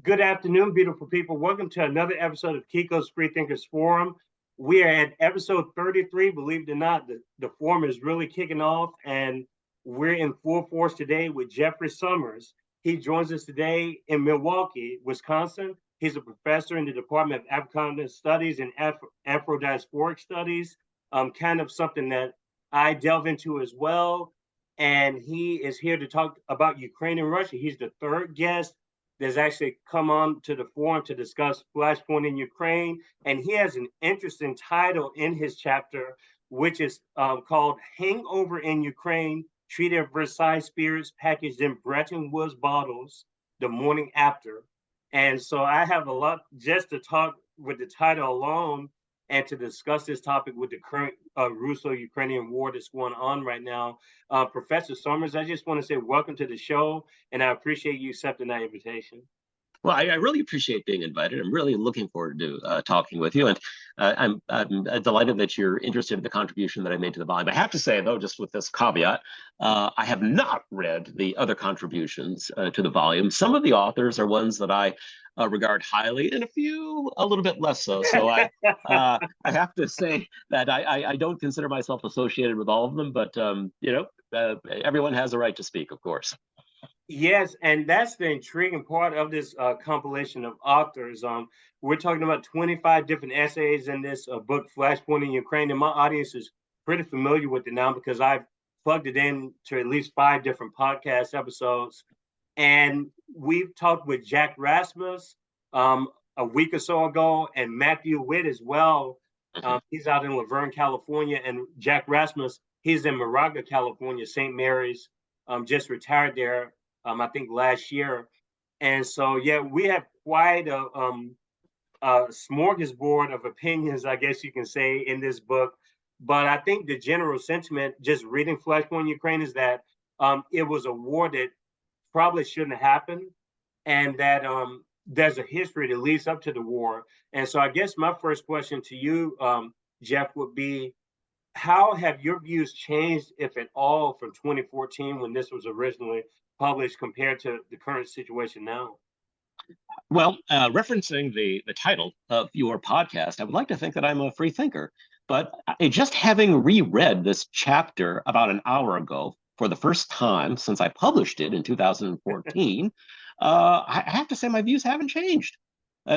Good afternoon, beautiful people. Welcome to another episode of Kiko's Free Thinkers Forum. We are at episode 33. Believe it or not, the forum is really kicking off, and we're in full force today with Jeffrey Sommers. He joins us today in Milwaukee, Wisconsin. He's a professor in the Department of African Studies and Afro-Diasporic Studies, kind of something that I delve into as well. And he is here to talk about Ukraine and Russia. He's the third guest that's actually come on to the forum to discuss Flashpoint in Ukraine. And he has an interesting title in his chapter, which is called Hangover in Ukraine, Treaty of Versailles Spirits Packaged in Bretton Woods Bottles the Morning After. And so I have a lot just to talk with the title alone and to discuss this topic with the current Russo-Ukrainian war that's going on right now. Professor Sommers, I just want to say welcome to the show, and I appreciate you accepting that invitation. Well, I really appreciate being invited. I'm really looking forward to talking with you, and I'm delighted that you're interested in the contribution that I made to the volume. I have to say, though, just with this caveat, I have not read the other contributions to the volume. Some of the authors are ones that I regard highly, and a few a little bit less so. So I have to say that I don't consider myself associated with all of them, but everyone has a right to speak, of course. Yes, and that's the intriguing part of this compilation of authors. We're talking about 25 different essays in this book, Flashpoint in Ukraine, and my audience is pretty familiar with it now because I've plugged it in to at least 5 different podcast episodes. And we've talked with Jack Rasmus a week or so ago, and Matthew Witt as well. He's out in Laverne, California, and Jack Rasmus, he's in Moraga, California, St. Mary's, just retired there. I think last year. And so, yeah, we have quite a smorgasbord of opinions, I guess you can say, in this book. But I think the general sentiment, just reading Flashpoint Ukraine, is that it was a war that probably shouldn't have happened, and that there's a history that leads up to the war. And so I guess my first question to you, Jeff, would be, how have your views changed, if at all, from 2014 when this was originally published compared to the current situation now? Well, referencing the title of your podcast, I would like to think that I'm a free thinker. But just having reread this chapter about an hour ago for the first time since I published it in 2014, I have to say my views haven't changed.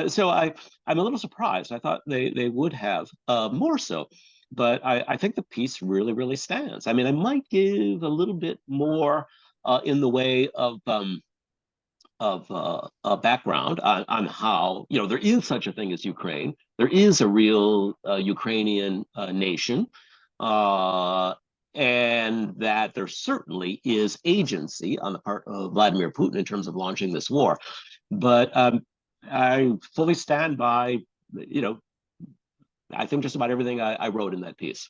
So I'm a little surprised. I thought they would have more so. But I think the piece really, really stands. I mean, I might give a little bit more in the way of background on how, there is such a thing as Ukraine. There is a real Ukrainian nation, and that there certainly is agency on the part of Vladimir Putin in terms of launching this war. But I fully stand by, I think just about everything I wrote in that piece.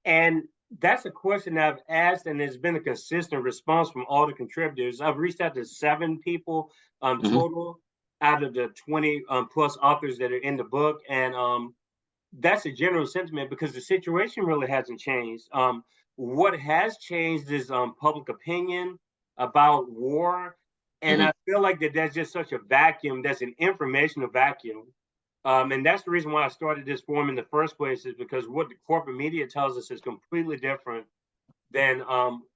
And that's a question I've asked, and there's been a consistent response from all the contributors. I've reached out to 7 people total out of the 20 plus authors that are in the book. And that's a general sentiment because the situation really hasn't changed. What has changed is public opinion about war. And I feel like that there's just such a vacuum. There's an informational vacuum. And that's the reason why I started this forum in the first place, is because what the corporate media tells us is completely different than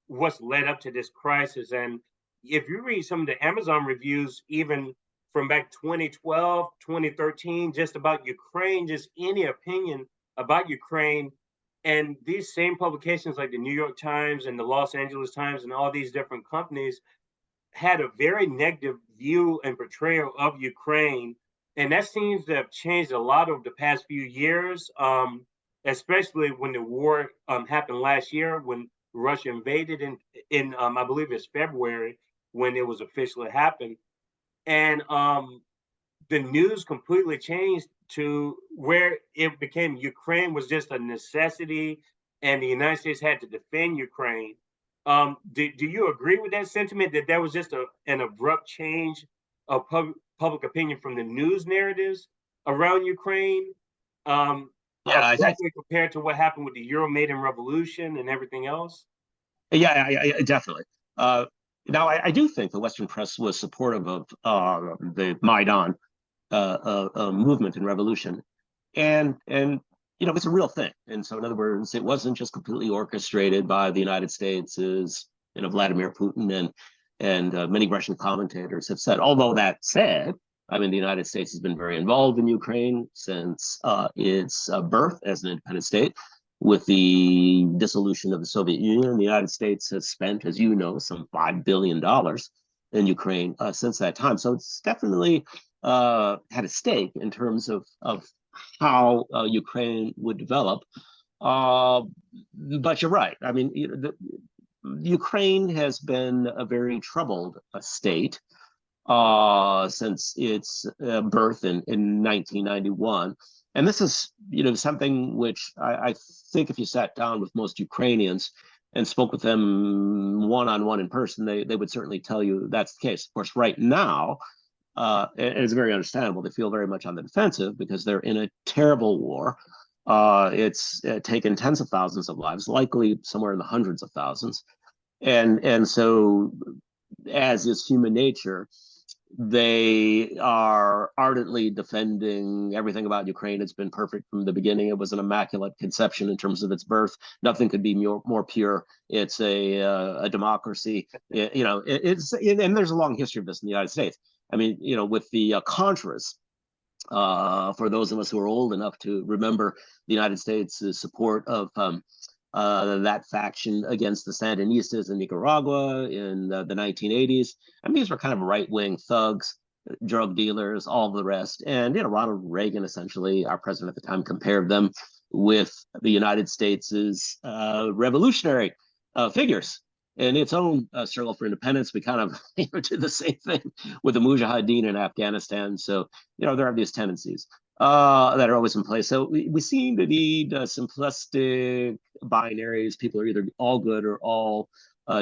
what's led up to this crisis. And if you read some of the Amazon reviews, even from back 2012, 2013, just about Ukraine, just any opinion about Ukraine, and these same publications like the New York Times and the Los Angeles Times and all these different companies had a very negative view and portrayal of Ukraine. And that seems to have changed a lot over the past few years, especially when the war happened last year, when Russia invaded in I believe it's February when it was officially happened. And the news completely changed to where it became Ukraine was just a necessity and the United States had to defend Ukraine. Do you agree with that sentiment, that there was just an abrupt change of public opinion from the news narratives around Ukraine, compared to what happened with the Euromaidan revolution and everything else? Yeah, definitely. Now, I do think the Western press was supportive of the Maidan movement and revolution, and it's a real thing. And so, in other words, it wasn't just completely orchestrated by the United States, as Vladimir Putin and many Russian commentators have said. Although that said, I mean, the United States has been very involved in Ukraine since its birth as an independent state. With the dissolution of the Soviet Union, the United States has spent, as you know, some $5 billion in Ukraine since that time. So it's definitely had a stake in terms of how Ukraine would develop. But you're right. I mean, Ukraine has been a very troubled state since its birth in 1991. And this is, something which I think if you sat down with most Ukrainians and spoke with them one-on-one in person, they would certainly tell you that's the case. Of course, right now, and it's very understandable, they feel very much on the defensive because they're in a terrible war. It's taken tens of thousands of lives, likely somewhere in the hundreds of thousands. And so, as is human nature, they are ardently defending everything about Ukraine. It's been perfect from the beginning. It was an immaculate conception in terms of its birth. Nothing could be more pure. It's a democracy. And there's a long history of this in the United States. I mean, with the Contras, for those of us who are old enough to remember the United States' support of that faction against the Sandinistas in Nicaragua in the 1980s. I mean, these were kind of right-wing thugs, drug dealers, all the rest. And, Ronald Reagan, essentially, our president at the time, compared them with the United States' revolutionary figures. In its own struggle for independence, we kind of did the same thing with the Mujahideen in Afghanistan. So, there are these tendencies that are always in place. So we seem to need simplistic binaries. People are either all good or all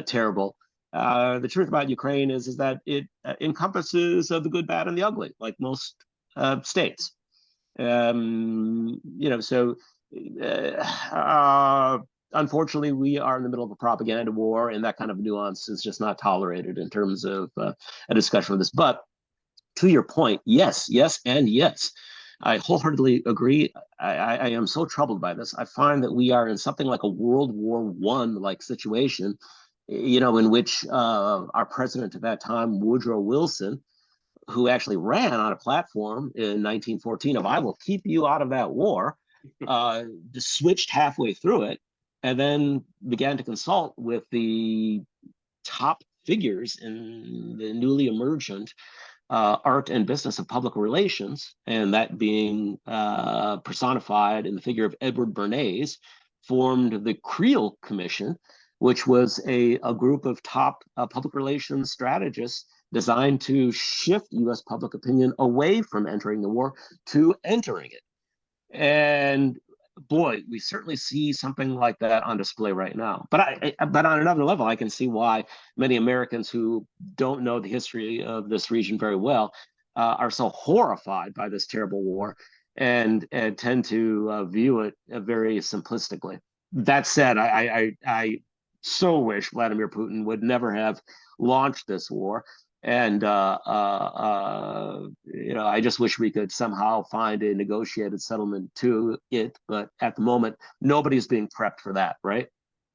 terrible. The truth about Ukraine is that it encompasses the good, bad, and the ugly, like most states. Unfortunately, we are in the middle of a propaganda war, and that kind of nuance is just not tolerated in terms of a discussion of this. But to your point, yes, and yes. I wholeheartedly agree. I am so troubled by this. I find that we are in something like a World War I like situation, in which our president at that time, Woodrow Wilson, who actually ran on a platform in 1914 of "I will keep you out of that war," just switched halfway through it, and then began to consult with the top figures in the newly emergent art and business of public relations, and that being personified in the figure of Edward Bernays, formed the Creel Commission, which was a group of top public relations strategists designed to shift U.S. public opinion away from entering the war to entering it. And boy, we certainly see something like that on display right now. But on another level, I can see why many Americans who don't know the history of this region very well are so horrified by this terrible war and tend to view it very simplistically. That said, I so wish Vladimir Putin would never have launched this war. And, I just wish we could somehow find a negotiated settlement to it. But at the moment, nobody's being prepped for that, right?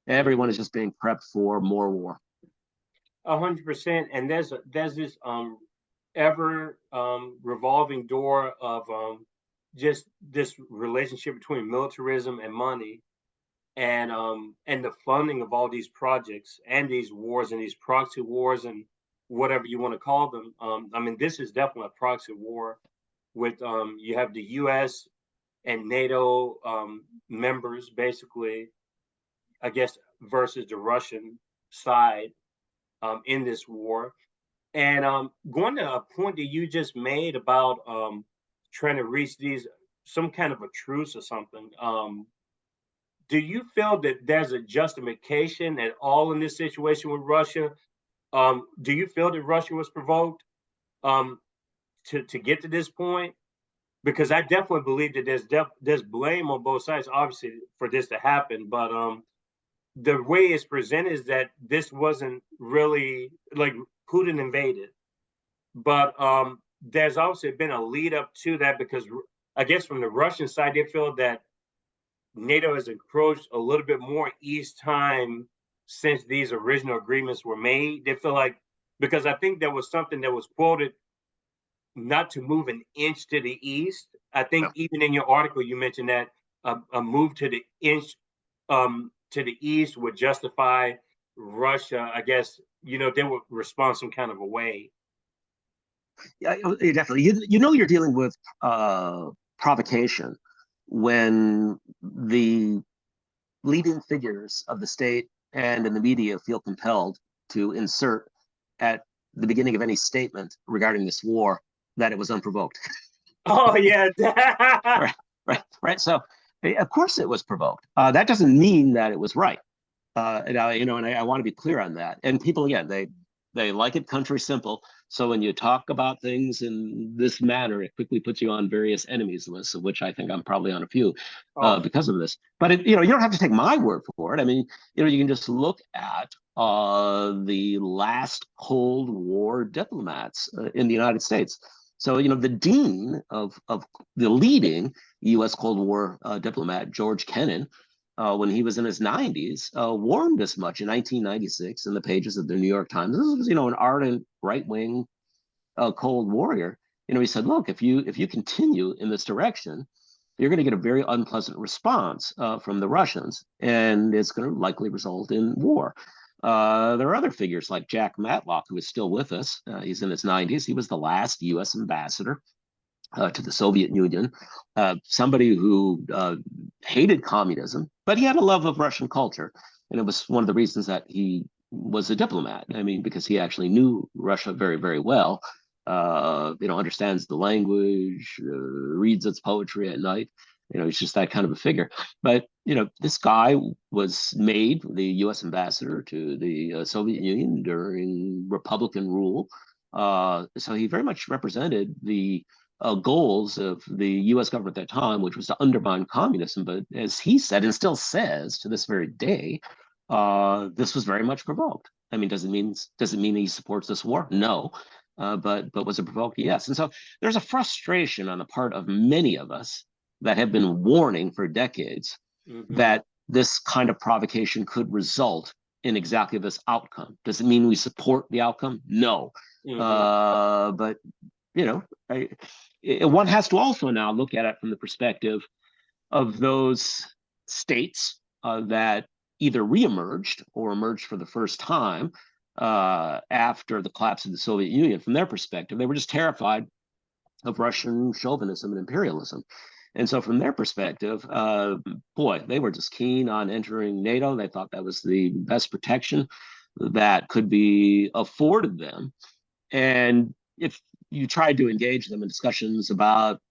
Everyone is just being prepped for more war. 100%. And there's this ever revolving door of just this relationship between militarism and money, and the funding of all these projects and these wars and these proxy wars and whatever you want to call them. I mean, this is definitely a proxy war with you have the U.S. and NATO members, basically, I guess, versus the Russian side in this war. And going to a point that you just made about trying to reach some kind of a truce or something. Do you feel that there's a justification at all in this situation with Russia? Do you feel that Russia was provoked to get to this point? Because I definitely believe that there's blame on both sides, obviously, for this to happen. But the way it's presented is that this wasn't really like Putin invaded, but there's also been a lead up to that because I guess from the Russian side they feel that NATO has encroached a little bit more east time since these original agreements were made. They feel like because I think there was something that was quoted not to move an inch to the east. I think even in your article you mentioned that a move to the inch to the east would justify Russia. I guess they would respond some kind of a way. Yeah, definitely. You know you're dealing with provocation when the leading figures of the state and in the media feel compelled to insert at the beginning of any statement regarding this war that it was unprovoked. Oh yeah. right. So of course it was provoked. That doesn't mean that it was right. And I want to be clear on that. And people, again, they like it country simple. So when you talk about things in this manner, it quickly puts you on various enemies lists, of which I think I'm probably on a few because of this. But you don't have to take my word for it. I mean, you can just look at the last Cold War diplomats in the United States. So the dean of the leading U.S. Cold War diplomat, George Kennan, when he was in his 90s, warned as much in 1996 in the pages of the New York Times. This was, an ardent right-wing Cold Warrior. He said, look, if you continue in this direction, you're going to get a very unpleasant response from the Russians, and it's going to likely result in war. There are other figures like Jack Matlock, who is still with us. He's in his 90s. He was the last U.S. ambassador to the Soviet Union, somebody who hated communism, but he had a love of Russian culture. And it was one of the reasons that he was a diplomat. I mean, because he actually knew Russia very, very well, understands the language, reads its poetry at night. He's just that kind of a figure. But, this guy was made the U.S. ambassador to the Soviet Union during Republican rule. So he very much represented the goals of the U.S. government at that time, which was to undermine communism. But as he said, and still says to this very day, this was very much provoked. I mean, does it mean he supports this war? No. But was it provoked? Yes. And so there's a frustration on the part of many of us that have been warning for decades that this kind of provocation could result in exactly this outcome. Does it mean we support the outcome? No. But one has to also now look at it from the perspective of those states that either reemerged or emerged for the first time after the collapse of the Soviet Union. From their perspective, they were just terrified of Russian chauvinism and imperialism. And so from their perspective, they were just keen on entering NATO. They thought that was the best protection that could be afforded them. And if you tried to engage them in discussions about,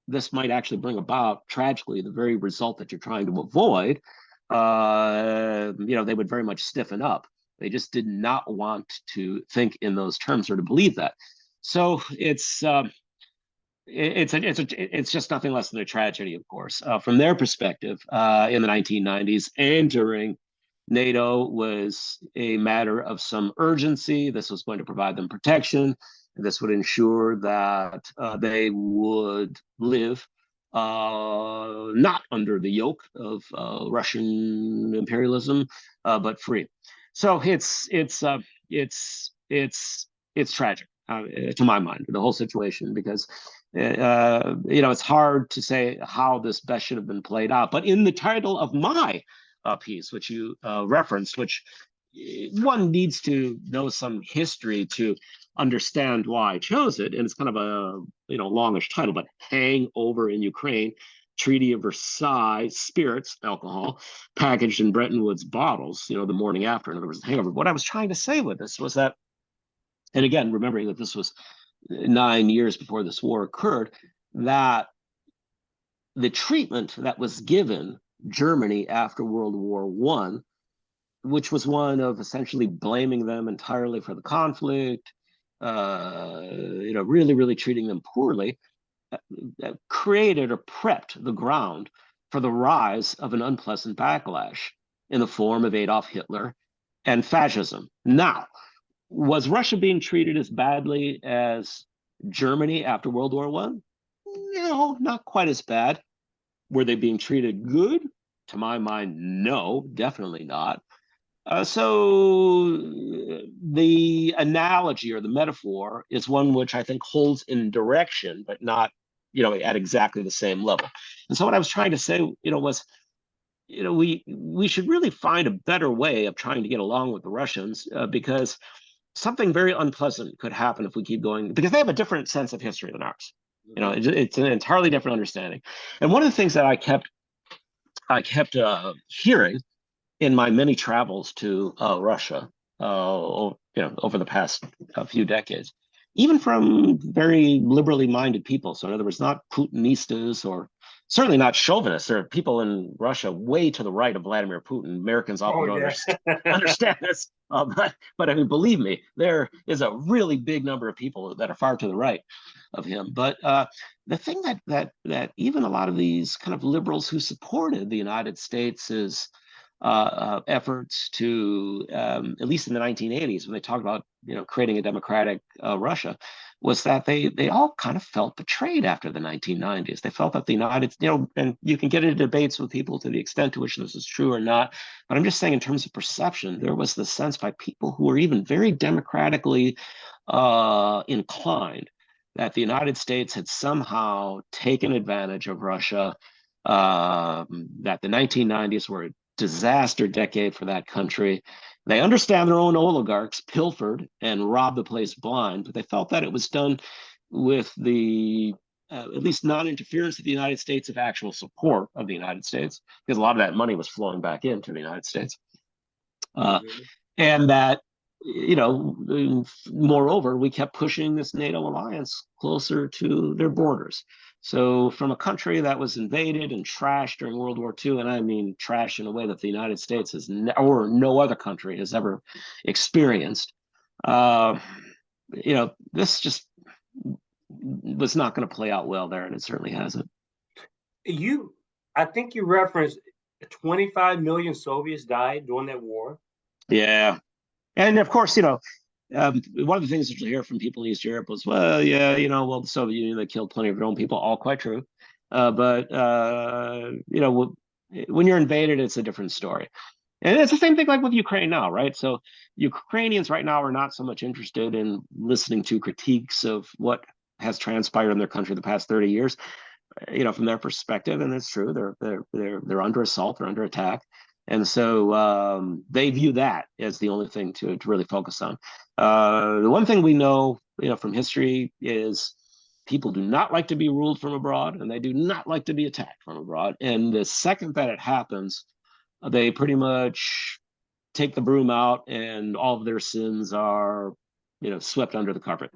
this might actually bring about, tragically, the very result that you're trying to avoid, they would very much stiffen up. They just did not want to think in those terms or to believe that. So it's just nothing less than a tragedy, of course. From their perspective, in the 1990s, entering NATO was a matter of some urgency. This was going to provide them protection. This would ensure that they would live not under the yoke of Russian imperialism, but free. So it's tragic to my mind, the whole situation, because it's hard to say how this best should have been played out. But in the title of my piece, which you referenced, which one needs to know some history to understand why I chose it, and it's kind of a longish title, but Hangover in Ukraine, Treaty of Versailles, spirits, alcohol, packaged in Bretton Woods bottles, the morning after. In other words, hangover. What I was trying to say with this was that, and again, remembering that this was 9 years before this war occurred, that the treatment that was given Germany after World War I, which was one of essentially blaming them entirely for the conflict, really, really treating them poorly, created or prepped the ground for the rise of an unpleasant backlash. in the form of Adolf Hitler and fascism. Now, was Russia being treated as badly as Germany after World War I? No, not quite as bad. Were they being treated good? To my mind, no, definitely not. So the analogy or the metaphor is one which I think holds in direction, but not, at exactly the same level. And so what I was trying to say, was, we should really find a better way of trying to get along with the Russians, because something very unpleasant could happen if we keep going, because they have a different sense of history than ours. It's an entirely different understanding. And one of the things that I kept hearing in my many travels to Russia, over the past few decades, even from very liberally minded people. So in other words, not Putinistas or certainly not chauvinists. There are people in Russia way to the right of Vladimir Putin. Americans often don't understand this, but I mean, believe me, there is a really big number of people that are far to the right of him. But the thing that even a lot of these kind of liberals who supported the United States' efforts to, at least in the 1980s, when they talked about creating a democratic Russia, was that they all kind of felt betrayed after the 1990s. They felt that the United, and you can get into debates with people to the extent to which this is true or not, but I'm just saying in terms of perception, there was the sense by people who were even very democratically inclined that the United States had somehow taken advantage of Russia, that the 1990s were a disaster decade for that country. They understand their own oligarchs pilfered and robbed the place blind, but they felt that it was done with the at least non-interference of the United States, of actual support of the United States, because a lot of that money was flowing back into the United States. And that, moreover, we kept pushing this NATO alliance closer to their borders. So from a country that was invaded and trashed during World War II, and I mean trash in a way that the United States has or no other country has ever experienced, this just was not going to play out well there, and it certainly hasn't. I think you referenced 25 million Soviets died during that war. Yeah. And of course, one of the things that you'll hear from people in East Europe was, well, yeah, the Soviet Union, they killed plenty of their own people, all quite true. But when you're invaded, it's a different story. And it's the same thing like with Ukraine now, right? So Ukrainians right now are not so much interested in listening to critiques of what has transpired in their country the past 30 years, from their perspective. And it's true, they're under assault, they're under attack. And so they view that as the only thing to really focus on. The one thing we know, from history is people do not like to be ruled from abroad, and they do not like to be attacked from abroad. And the second that it happens, they pretty much take the broom out, and all of their sins are, swept under the carpet.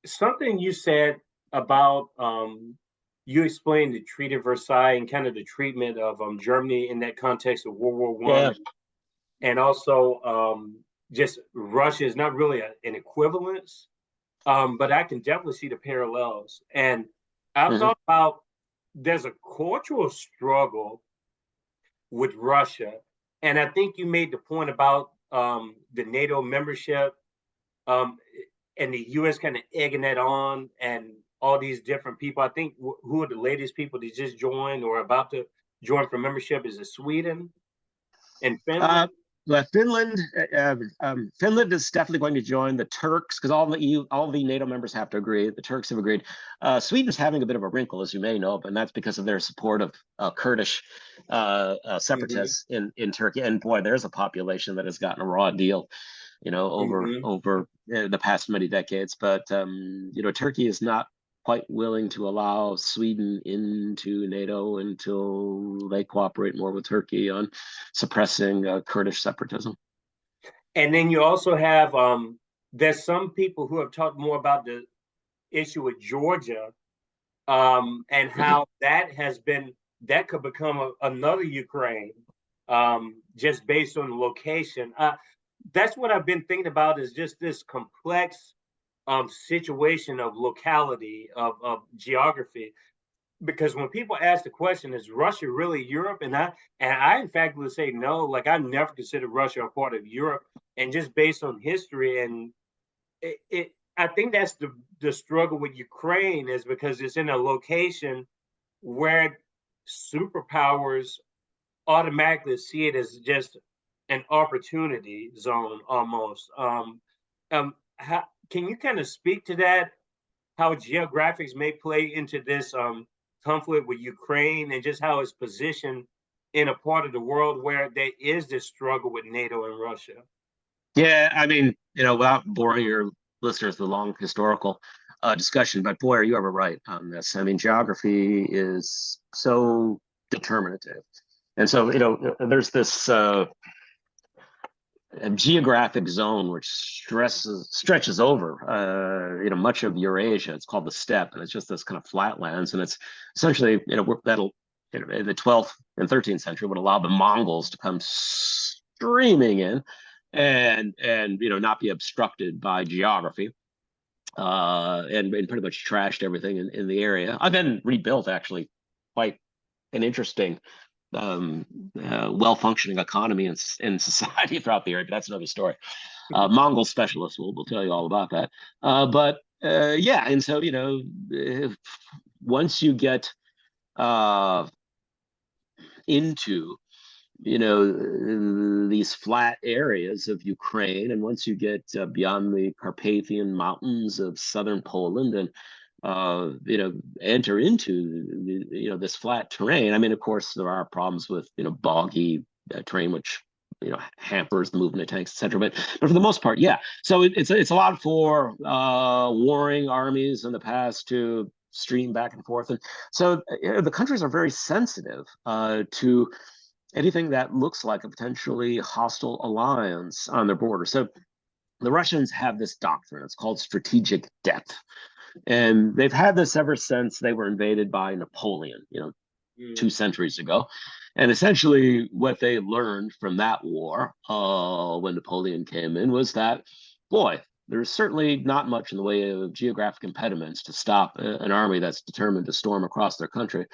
Something you said about you explained the Treaty of Versailles and kind of the treatment of Germany in that context of World War I, and also just Russia is not really an equivalence, but I can definitely see the parallels. And I thought about there's a cultural struggle with Russia, and I think you made the point about the NATO membership, and the U.S. kind of egging that on, and all these different people. I think who are the latest people that just joined or about to join for membership? Is it Sweden and Finland? Finland is definitely going to join. The Turks, because all the NATO members have to agree. The Turks have agreed. Sweden's having a bit of a wrinkle, as you may know, and that's because of their support of Kurdish separatists in Turkey. And boy, there's a population that has gotten a raw deal, over the past many decades. But Turkey is not quite willing to allow Sweden into NATO until they cooperate more with Turkey on suppressing Kurdish separatism. And then you also have there's some people who have talked more about the issue with Georgia, and how that could become another Ukraine, just based on the location. That's what I've been thinking about, is just this complex situation of locality, of geography. because when people ask the question, is Russia really Europe? And I in fact would say no. Like I never considered Russia a part of Europe, and just based on history and I think that's the struggle with Ukraine is because it's in a location where superpowers automatically see it as just an opportunity zone almost. Can you kind of speak to that? How geographics may play into this conflict with Ukraine and just how it's positioned in a part of the world where there is this struggle with NATO and Russia. Yeah, I mean, without boring your listeners with a long historical discussion, but boy, are you ever right on this. I mean, geography is so determinative. And so, there's this geographic zone which stretches over, much of Eurasia. It's called the steppe, and it's just this kind of flatlands. And it's essentially, that'll, in the 12th and 13th century would allow the Mongols to come streaming in and not be obstructed by geography, and pretty much trashed everything in the area. I've been rebuilt actually quite an interesting well-functioning economy in society throughout the area, but that's another story. Mongol specialists will tell you all about that. But yeah, and so once you get into these flat areas of Ukraine, and once you get beyond the Carpathian Mountains of southern Poland and enter into this flat terrain. I mean, of course, there are problems with boggy terrain, which hampers the movement of tanks, etc. But for the most part, yeah. So it's a lot for warring armies in the past to stream back and forth, and so the countries are very sensitive to anything that looks like a potentially hostile alliance on their border. So the Russians have this doctrine. It's called strategic depth. And they've had this ever since they were invaded by Napoleon, 2 centuries ago. And essentially what they learned from that war, when Napoleon came in, was that, boy, there's certainly not much in the way of geographic impediments to stop an army that's determined to storm across their country.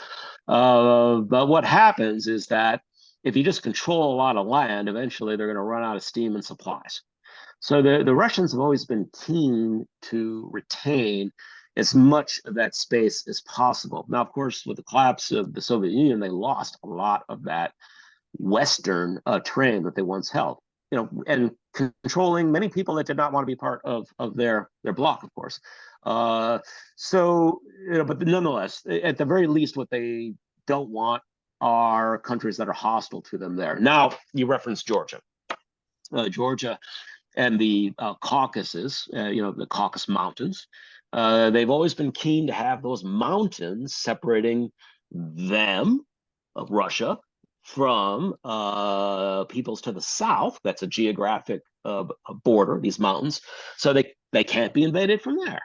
But what happens is that if you just control a lot of land, eventually they're going to run out of steam and supplies. So the Russians have always been keen to retain as much of that space as possible. Now, of course, with the collapse of the Soviet Union, they lost a lot of that Western terrain that they once held, and controlling many people that did not want to be part of their bloc, of course. So, but nonetheless, at the very least, what they don't want are countries that are hostile to them there. Now, you referenced Georgia. Georgia and the Caucasus, the Caucasus Mountains. They've always been keen to have those mountains separating them, of Russia, from peoples to the south. That's a geographic border, these mountains. So they can't be invaded from there.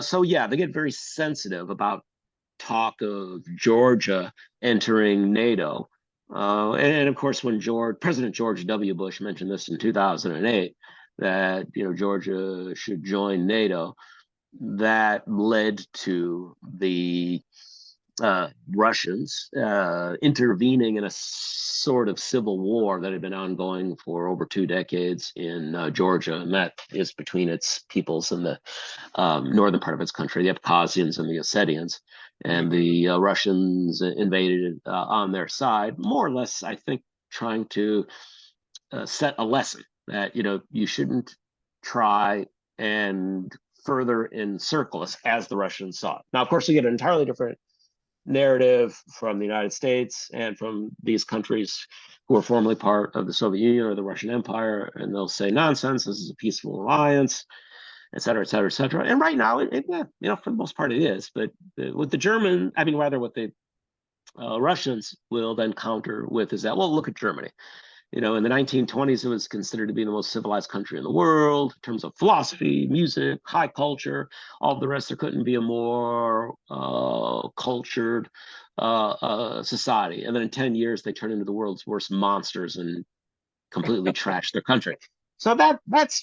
So yeah, they get very sensitive about talk of Georgia entering NATO. And of course, when President George W. Bush mentioned this in 2008, that Georgia should join NATO, that led to the Russians intervening in a sort of civil war that had been ongoing for over 2 decades in Georgia, and that is between its peoples in the northern part of its country, the Abkhazians and the Ossetians. And the Russians invaded on their side, more or less, I think, trying to set a lesson that you shouldn't try and further encircle us as the Russians saw it. Now, of course, you get an entirely different narrative from the United States and from these countries who were formerly part of the Soviet Union or the Russian Empire, and they'll say, nonsense, this is a peaceful alliance, et cetera, et cetera, et cetera. And right now, for the most part, it is. But with the Russians will then counter with is that, well, look at Germany. In the 1920s, it was considered to be the most civilized country in the world in terms of philosophy, music, high culture, all of the rest. There couldn't be a more cultured society. And then in 10 years, they turned into the world's worst monsters and completely trashed their country. So that's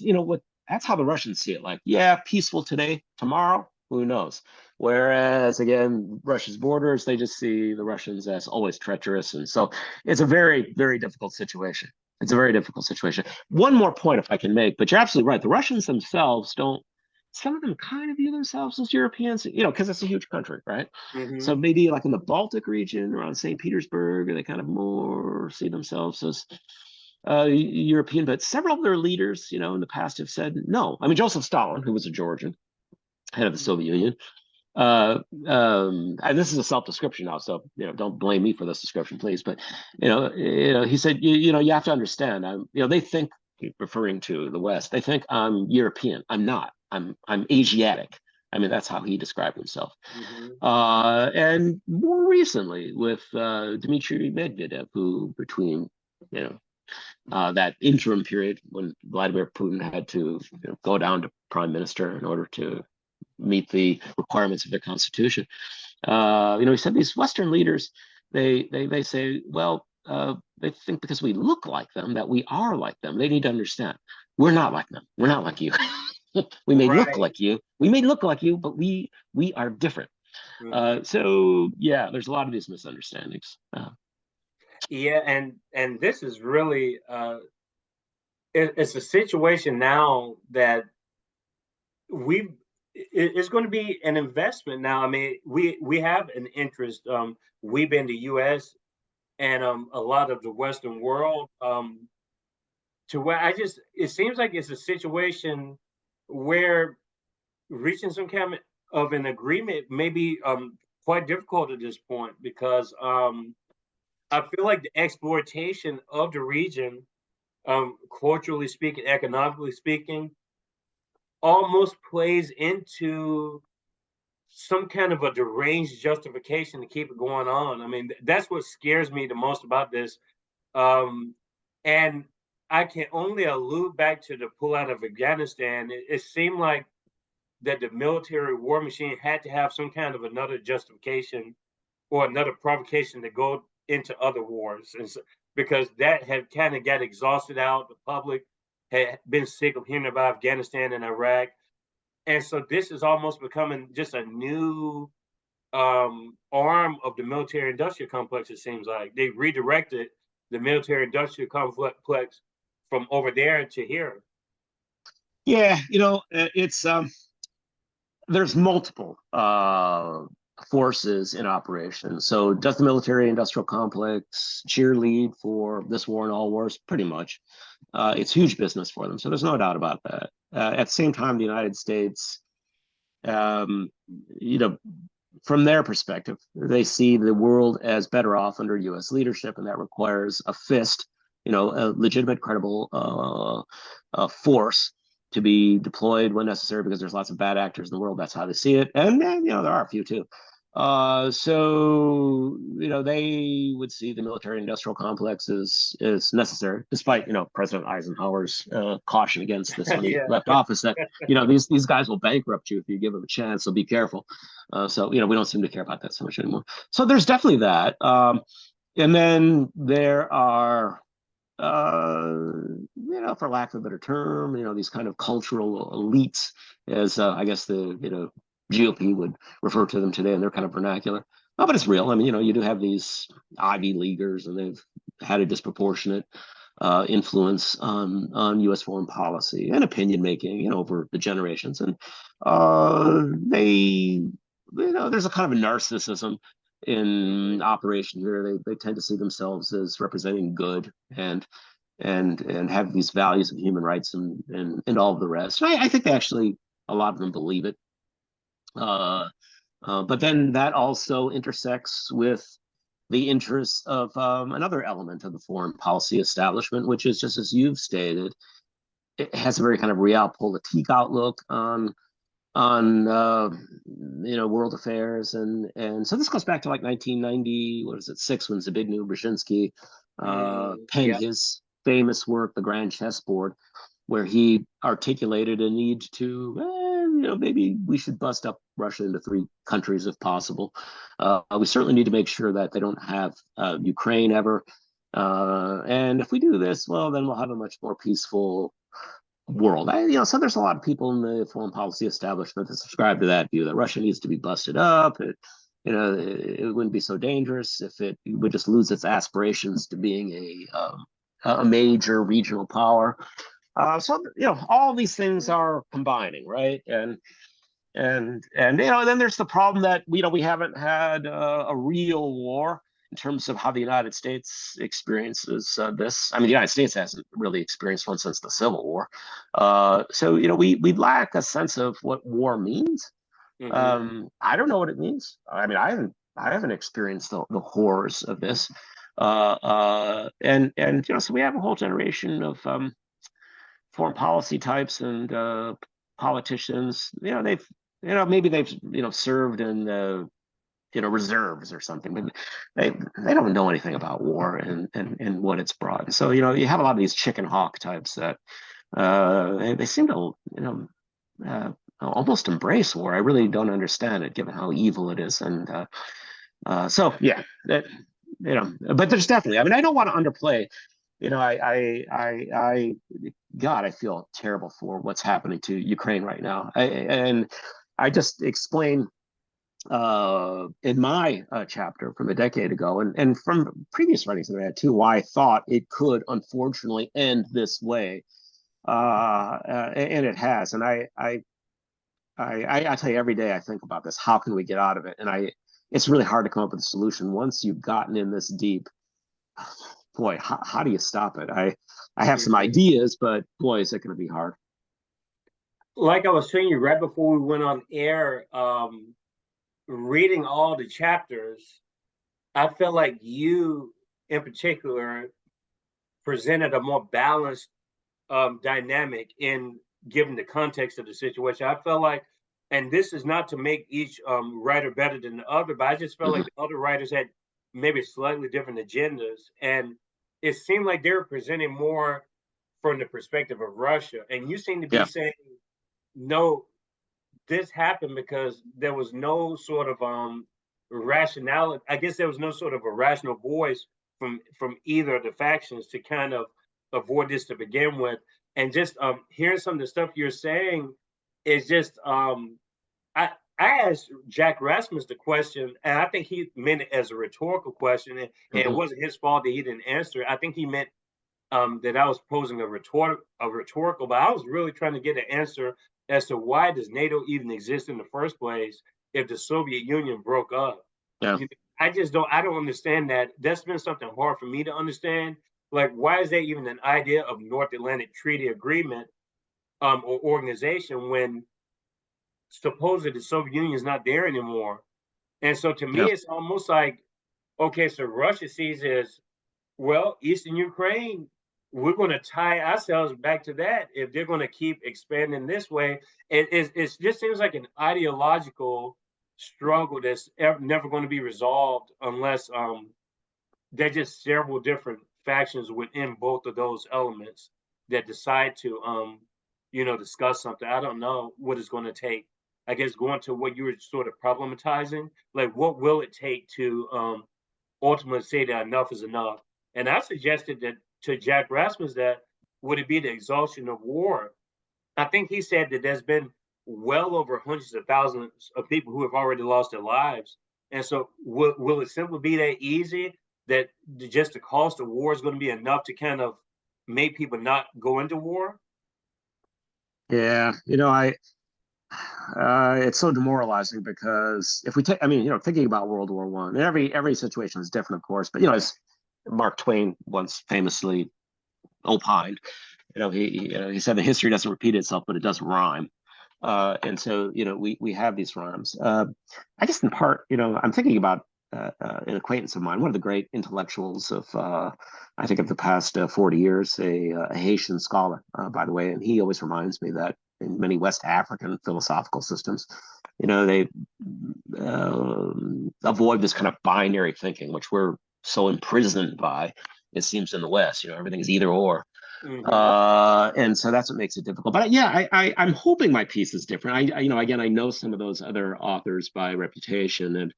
how the Russians see it. Like, yeah, peaceful today, tomorrow, who knows? Whereas, again, Russia's borders, they just see the Russians as always treacherous. And so it's a very, very difficult situation. It's a very difficult situation. One more point, if I can make, but you're absolutely right. The Russians themselves don't, some of them kind of view themselves as Europeans, because it's a huge country, right? So maybe like in the Baltic region around St. Petersburg, they kind of more see themselves as European. But several of their leaders, in the past have said no. I mean, Joseph Stalin, who was a Georgian, head of the Soviet Union, and this is a self-description now, so don't blame me for this description, please. But he said, you have to understand, they think, referring to the West, they think I'm European. I'm not. I'm Asiatic. I mean, that's how he described himself. And more recently with Dmitry Medvedev, who between that interim period when Vladimir Putin had to go down to prime minister in order to meet the requirements of the Constitution. He said these Western leaders, they say, well, they think because we look like them that we are like them. They need to understand we're not like them. We're not like you. We may look like you. We may look like you, but we are different. So yeah, there's a lot of these misunderstandings. Yeah, and this is really it's a situation now that it's going to be an investment now. I mean, we have an interest. We being the U.S. and a lot of the Western world, to where it seems like it's a situation where reaching some kind of an agreement may be quite difficult at this point, because I feel like the exploitation of the region, culturally speaking, economically speaking, almost plays into some kind of a deranged justification to keep it going on. I mean, that's what scares me the most about this. And I can only allude back to the pullout of Afghanistan. It seemed like that the military war machine had to have some kind of another justification or another provocation to go into other wars. And so, because that had kind of got exhausted out, the public had been sick of hearing about Afghanistan and Iraq. And so this is almost becoming just a new arm of the military industrial complex. It seems like they redirected the military industrial complex from over there to here. Yeah, it's there's multiple forces in operation. So does the military industrial complex cheerlead for this war and all wars? Pretty much. It's huge business for them. So there's no doubt about that. At the same time, the United States, from their perspective, they see the world as better off under U.S. leadership, and that requires a fist, a legitimate, credible force to be deployed when necessary, because there's lots of bad actors in the world. That's how they see it. And then, there are a few too. So, they would see the military industrial complex as necessary, despite, President Eisenhower's caution against this when he left office, that, these guys will bankrupt you if you give them a chance, so be careful. So, we don't seem to care about that so much anymore. So there's definitely that. And then there are, for lack of a better term, these kind of cultural elites, as I guess the GOP would refer to them today in their kind of vernacular. Oh, but it's real. I mean, you do have these Ivy Leaguers, and they've had a disproportionate influence on U.S. foreign policy and opinion making, over the generations. And there's a kind of a narcissism in operation here. They tend to see themselves as representing good and have these values of human rights and all of the rest. And I think actually a lot of them believe it. But then that also intersects with the interests of another element of the foreign policy establishment, which is, just as you've stated, it has a very kind of realpolitik outlook on world affairs, and so this goes back to like 1990. What is it, 6, when Zbigniew Brzezinski penned his famous work, The Grand Chessboard, where he articulated a need to, maybe we should bust up Russia into 3 countries if possible. We certainly need to make sure that they don't have Ukraine ever. And if we do this, well, then we'll have a much more peaceful world. So there's a lot of people in the foreign policy establishment that subscribe to that view that Russia needs to be busted up. It wouldn't be so dangerous if it would just lose its aspirations to being a major regional power. All these things are combining, right? And then there's the problem that we haven't had a real war in terms of how the United States experiences this. I mean, the United States hasn't really experienced one since the Civil War. So we lack a sense of what war means. I don't know what it means. I mean, I haven't experienced the horrors of this. So we have a whole generation of foreign policy types and politicians. Maybe they've served in reserves or something, but they don't know anything about war and what it's brought. And so you have a lot of these chicken hawk types that they seem to almost embrace war. I really don't understand it, given how evil it is. And so yeah, but there's definitely. I mean, I don't want to underplay. God, I feel terrible for what's happening to Ukraine right now. And I just explained in my chapter from a decade ago, and from previous writings that I had too, why I thought it could unfortunately end this way, and it has. And I tell you, every day I think about this. How can we get out of it? And it's really hard to come up with a solution once you've gotten in this deep. Boy, how do you stop it? I have some ideas, but boy, is it going to be hard. Like I was saying you right before we went on air, reading all the chapters, I felt like you in particular presented a more balanced dynamic in given the context of the situation. I felt like, and this is not to make each writer better than the other, but I just felt like the other writers had maybe slightly different agendas, and it seemed like they were presenting more from the perspective of Russia, and you seem to be saying, no, this happened because there was no sort of rationality. I guess there was no sort of a rational voice from either of the factions to kind of avoid this to begin with. And just hearing some of the stuff you're saying is just I asked Jack Rasmus the question, and I think he meant it as a rhetorical question, and it wasn't his fault that he didn't answer. I think he meant that I was posing a rhetorical, but I was really trying to get an answer as to why does NATO even exist in the first place if the Soviet Union broke up. Yeah. I don't understand that. That's been something hard for me to understand. Like, why is there even an idea of North Atlantic Treaty Agreement or organization when supposedly the Soviet Union is not there anymore? And so to me, it's almost like, okay, so Russia sees it as, well, Eastern Ukraine, we're going to tie ourselves back to that if they're going to keep expanding this way. It just seems like an ideological struggle that's never going to be resolved unless there's just several different factions within both of those elements that decide to, discuss something. I don't know what it's going to take. I guess going to what you were sort of problematizing, like what will it take to ultimately say that enough is enough? And I suggested that to Jack Rasmus that would it be the exhaustion of war? I think he said that there's been well over hundreds of thousands of people who have already lost their lives. And so will it simply be that easy that just the cost of war is going to be enough to kind of make people not go into war? Yeah, it's so demoralizing because if we take, thinking about World War One, every situation is different, of course, but as Mark Twain once famously opined, he said the history doesn't repeat itself, but it does rhyme. And so, we have these rhymes. I guess in part, I'm thinking about an acquaintance of mine, one of the great intellectuals of, I think, of the past 40 years, a Haitian scholar, by the way, and he always reminds me that in many West African philosophical systems, they avoid this kind of binary thinking, which we're so imprisoned by, it seems, in the West. Everything's either or. And so that's what makes it difficult. But yeah, I'm hoping my piece is different. Again, I know some of those other authors by reputation, and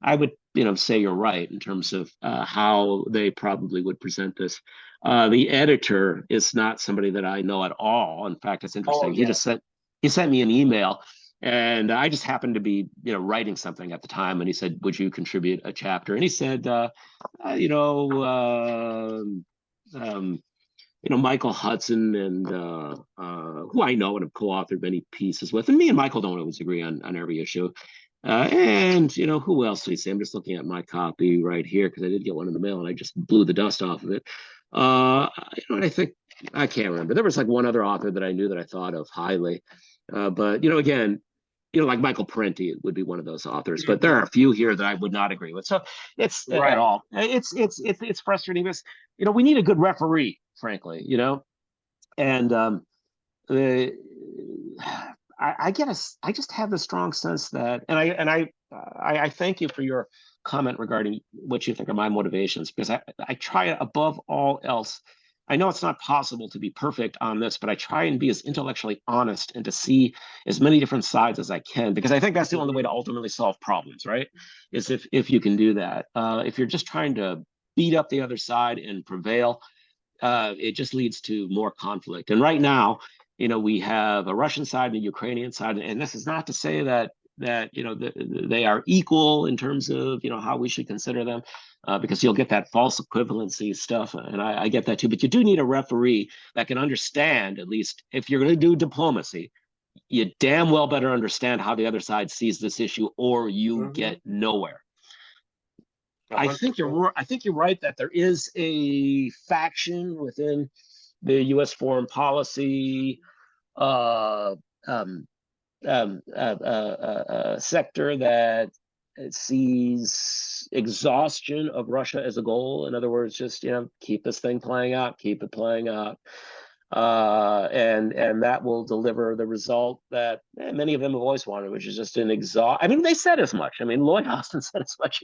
I would, say you're right in terms of how they probably would present this. The editor is not somebody that I know at all. In fact, it's Oh interesting. yeah. He sent me an email, and I just happened to be, writing something at the time, and he said, "Would you contribute a chapter?" And he said, you know, Michael Hudson and who I know and have co-authored many pieces with, and me and Michael don't always agree on every issue. And who else did he say? I'm just looking at my copy right here because I did get one in the mail and I just blew the dust off of it. And I think I can't remember. There was like one other author that I knew that I thought of highly, but again, like Michael Parenti would be one of those authors, but there are a few here that I would not agree with. So it's at Right. all. It's frustrating because we need a good referee, frankly. And the I just have the strong sense that, and I thank you for your comment regarding what you think are my motivations, because I try above all else. I know it's not possible to be perfect on this, but I try and be as intellectually honest and to see as many different sides as I can, because I think that's the only way to ultimately solve problems, right? Is if you can do that. If you're just trying to beat up the other side and prevail, it just leads to more conflict. And right now, we have a Russian side and a Ukrainian side, and this is not to say that they are equal in terms of how we should consider them, because you'll get that false equivalency stuff, and I get that too. But you do need a referee that can understand, at least if you're going to do diplomacy, you damn well better understand how the other side sees this issue, or you get nowhere. I think you're right that there is a faction within the U.S. foreign policy uh, um, sector that sees exhaustion of Russia as a goal. In other words, just keep this thing playing out, keep it playing out, and that will deliver the result that many of them have always wanted, which is just an exhaust. I mean, they said as much. I mean, Lloyd Austin said as much,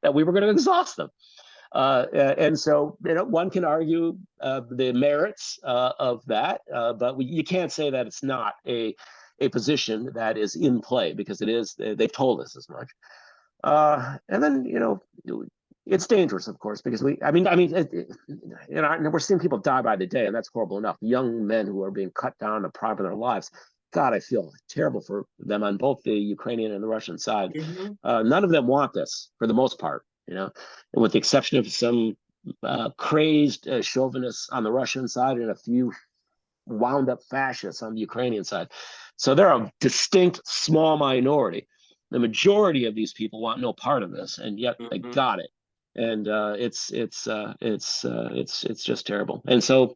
that we were going to exhaust them. And so, one can argue the merits of that, but you can't say that it's not a position that is in play, because it is. They've told us as much. And then, it's dangerous, of course, because we're seeing people die by the day, and that's horrible enough. Young men who are being cut down in the prime of their lives. God, I feel terrible for them on both the Ukrainian and the Russian side. None of them want this, for the most part, and with the exception of some crazed chauvinists on the Russian side and a few wound up fascists on the Ukrainian side. So they're a distinct small minority. The majority of these people want no part of this, and yet they got it. And it's just terrible. And so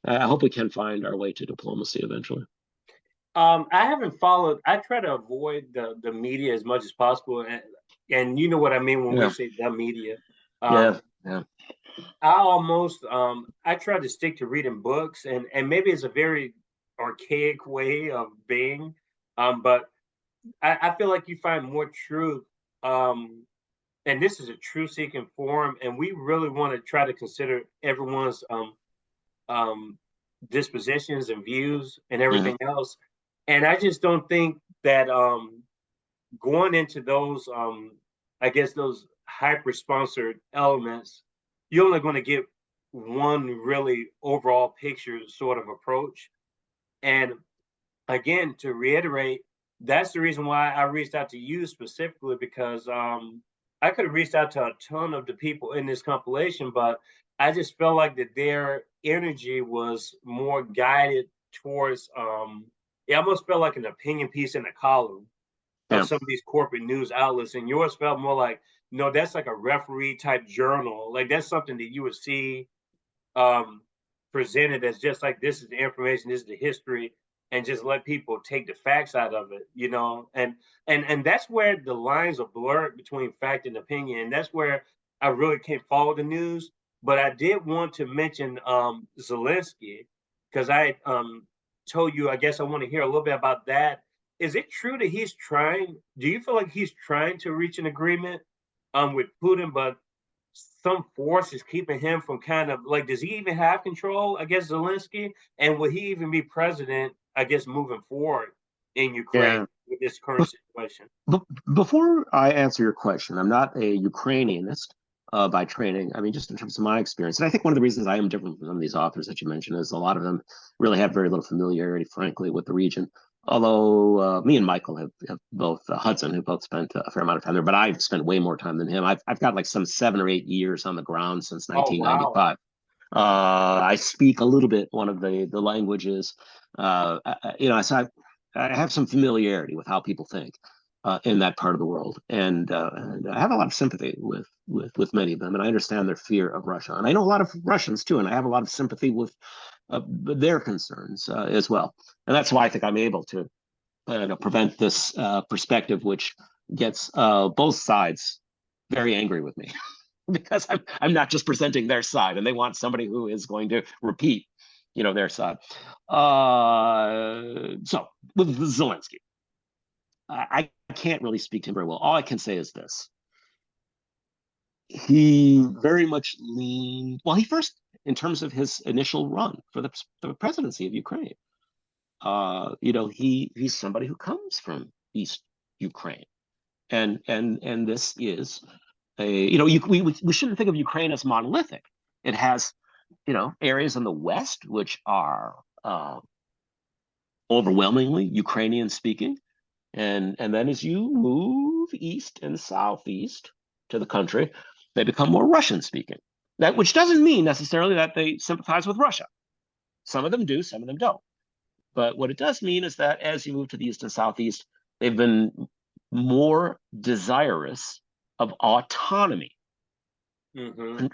I hope we can find our way to diplomacy eventually. I haven't followed. I try to avoid the media as much as possible, and you know what I mean when we say the media. Yeah. I almost I try to stick to reading books, and maybe it's a very archaic way of being, but I feel like you find more truth. And this is a truth-seeking forum, and we really want to try to consider everyone's dispositions and views and everything else. And I just don't think that going into those, I guess those hyper-sponsored elements, you're only going to get one really overall picture sort of approach. And again, to reiterate, that's the reason why I reached out to you specifically, because I could have reached out to a ton of the people in this compilation, but I just felt like that their energy was more guided towards, it almost felt like an opinion piece in a column of some of these corporate news outlets, and yours felt more like, no, that's like a referee type journal. Like that's something that you would see presented as just like, this is the information, this is the history, and just let people take the facts out of it, and that's where the lines are blurred between fact and opinion, and that's where I really can't follow the news. But I did want to mention Zelensky, because I told you, I guess I want to hear a little bit about that. Is it true that he's trying? Do you feel like he's trying to reach an agreement with Putin, but some force is keeping him from kind of like, does he even have control, I guess, Zelensky? And will he even be president, I guess, moving forward in Ukraine with this current situation? Before I answer your question, I'm not a Ukrainianist by training. I mean, just in terms of my experience. And I think one of the reasons I am different from some of these authors that you mentioned is a lot of them really have very little familiarity, frankly, with the region. Although me and Michael have both, Hudson, who both spent a fair amount of time there, but I've spent way more time than him. I've got like some 7 or 8 years on the ground since Oh, wow. 1995. I speak a little bit one of the languages. So I have some familiarity with how people think in that part of the world, and I have a lot of sympathy with many of them, and I understand their fear of Russia, and I know a lot of Russians too, and I have a lot of sympathy with their concerns as well, and that's why I think I'm able to prevent this perspective, which gets both sides very angry with me. Because I'm not just presenting their side, and they want somebody who is going to repeat, their side. So with Zelensky, I can't really speak to him very well. All I can say is this: he very much leaned. Well, he first, in terms of his initial run for the presidency of Ukraine, he's somebody who comes from East Ukraine, and this is we shouldn't think of Ukraine as monolithic. It has, areas in the West which are overwhelmingly Ukrainian speaking. And then as you move east and southeast to the country, they become more Russian speaking. That which doesn't mean necessarily that they sympathize with Russia. Some of them do, some of them don't. But what it does mean is that as you move to the east and southeast, they've been more desirous of autonomy,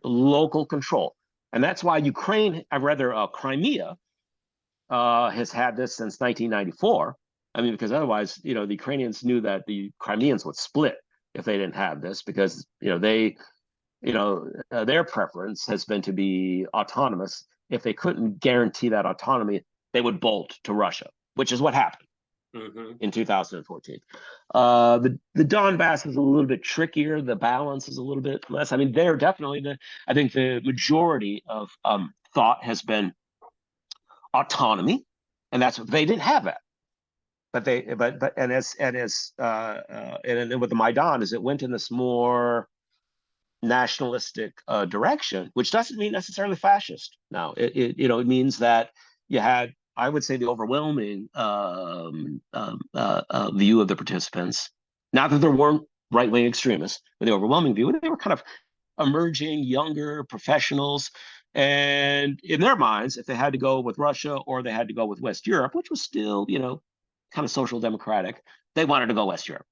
local control. And that's why Crimea has had this since 1994. I mean, because otherwise, the Ukrainians knew that the Crimeans would split if they didn't have this, because, their preference has been to be autonomous. If they couldn't guarantee that autonomy, they would bolt to Russia, which is what happened. In 2014. The Donbass is a little bit trickier. The balance is a little bit less. I mean, they're definitely I think the majority of thought has been autonomy, and that's what they didn't have that. But with the Maidan, as it went in this more nationalistic direction, which doesn't mean necessarily fascist. Now, it means that you had, I would say, the overwhelming view of the participants. Not that there weren't right-wing extremists, but the overwhelming view, they were kind of emerging, younger professionals. And in their minds, if they had to go with Russia or they had to go with West Europe, which was still, kind of social democratic, they wanted to go West Europe.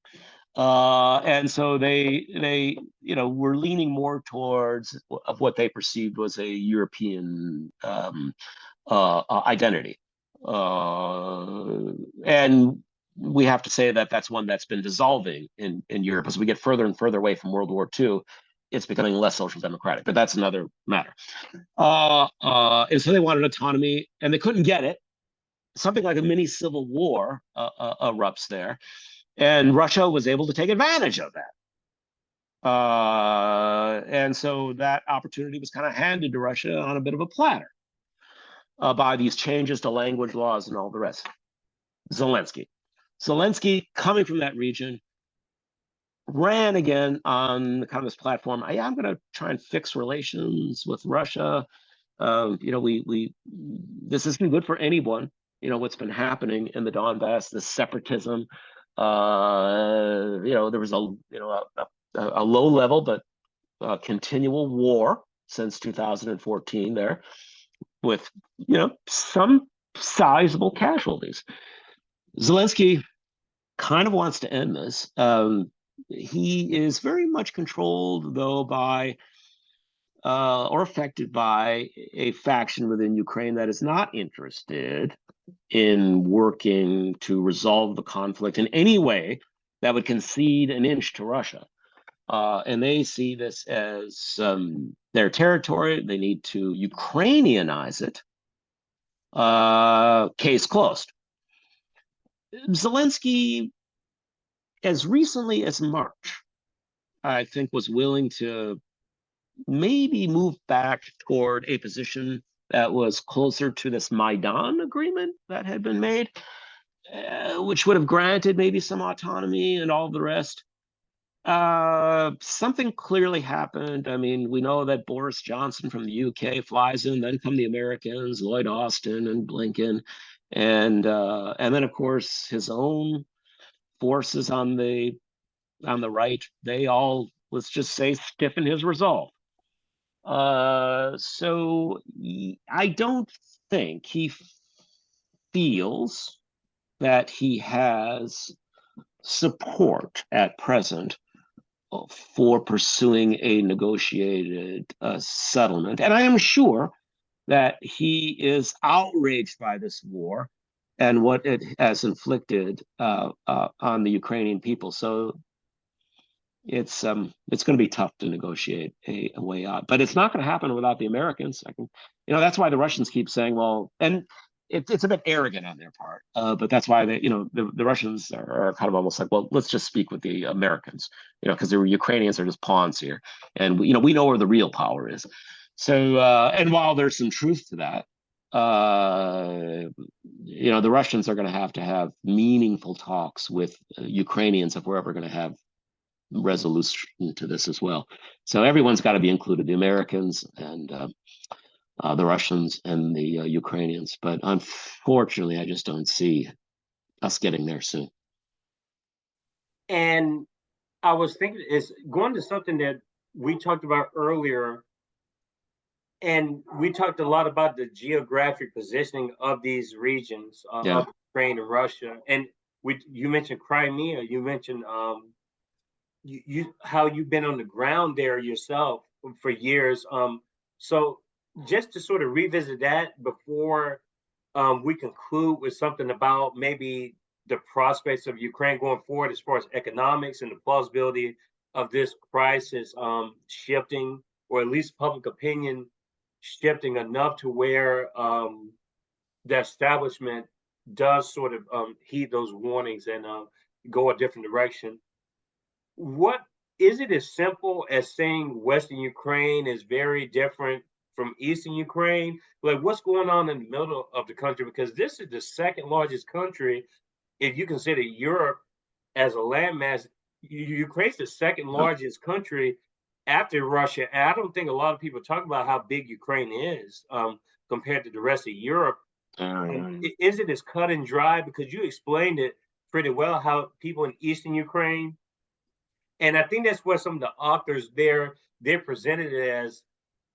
And so they were leaning more towards of what they perceived was a European identity. And we have to say that that's one that's been dissolving in Europe. As we get further and further away from World War II, it's becoming less social democratic, but that's another matter. And so they wanted autonomy, and they couldn't get it. Something like a mini civil war erupts there, and Russia was able to take advantage of that. And so that opportunity was kind of handed to Russia on a bit of a platter by these changes to language laws and all the rest. Zelensky, coming from that region, ran again on kind of this platform. I'm going to try and fix relations with Russia. This isn't good for anyone. What's been happening in the Donbass, the separatism. There was a low level but continual war since 2014 there, with some sizable casualties. Zelensky kind of wants to end this. He is very much controlled, though, by or affected by a faction within Ukraine that is not interested in working to resolve the conflict in any way that would concede an inch to Russia. And they see this as their territory. They need to Ukrainianize it. Case closed. Zelensky, as recently as March, I think, was willing to maybe move back toward a position that was closer to this Maidan agreement that had been made. which would have granted maybe some autonomy and all the rest. Something clearly happened. I mean, we know that Boris Johnson from the UK flies in, then come the Americans, Lloyd Austin and Blinken, and then of course his own forces on the right. They all, let's just say, stiffen his resolve. So I don't think he feels that he has support at present for pursuing a negotiated settlement. And I am sure that he is outraged by this war and what it has inflicted on the Ukrainian people. So it's going to be tough to negotiate a way out, but it's not going to happen without the Americans. That's why the Russians keep saying, well, and it's a bit arrogant on their part, but that's why the Russians are kind of almost like, well, let's just speak with the Americans, because the Ukrainians are just pawns here, and we know where the real power is. So, and while there's some truth to that, the Russians are going to have meaningful talks with Ukrainians if we're ever going to have resolution to this as well. So everyone's got to be included, the Americans and the Russians and the Ukrainians. But unfortunately, I just don't see us getting there soon. And I was thinking, is going to something that we talked about earlier, and we talked a lot about the geographic positioning of these regions, of Ukraine and Russia. And you mentioned Crimea, you mentioned how you've been on the ground there yourself for years. So just to sort of revisit that before we conclude with something about maybe the prospects of Ukraine going forward as far as economics and the plausibility of this crisis shifting, or at least public opinion shifting enough to where the establishment does sort of heed those warnings and go a different direction. What is it as simple as saying Western Ukraine is very different from Eastern Ukraine? Like, what's going on in the middle of the country? Because this is the second largest country, if you consider Europe as a landmass. Ukraine's the second largest country after Russia. And I don't think a lot of people talk about how big Ukraine is compared to the rest of Europe. Is it as cut and dry? Because you explained it pretty well, how people in Eastern Ukraine, and I think that's where some of the authors they're presented it as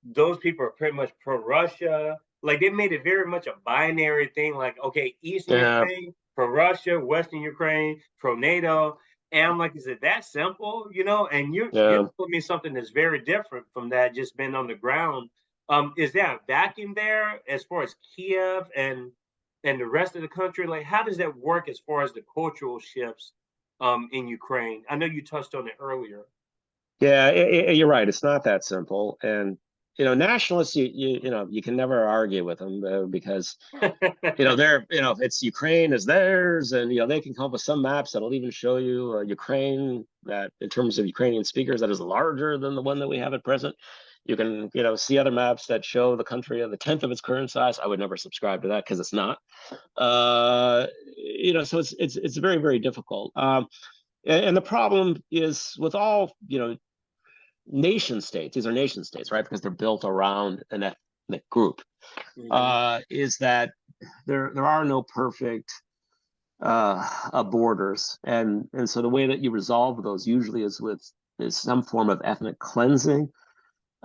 those people are pretty much pro-Russia. Like, they made it very much a binary thing. Like, okay, Eastern Ukraine, pro-Russia, Western Ukraine, pro-NATO. And I'm like, is it that simple? And you told me something that's very different from that, just been on the ground. Is there a vacuum there as far as Kiev and the rest of the country? Like, how does that work as far as the cultural shifts in Ukraine? I know you touched on it earlier. Yeah, you're right. It's not that simple. And nationalists, you can never argue with them because they're it's Ukraine is theirs, and they can come up with some maps that'll even show you Ukraine that, in terms of Ukrainian speakers, that is larger than the one that we have at present. You can see other maps that show the country at the 10th of its current size. I would never subscribe to that because it's not. So it's very, very difficult. And the problem is with all nation states, these are nation states, right? Because they're built around an ethnic group, is that there are no perfect borders. And so the way that you resolve those usually is some form of ethnic cleansing,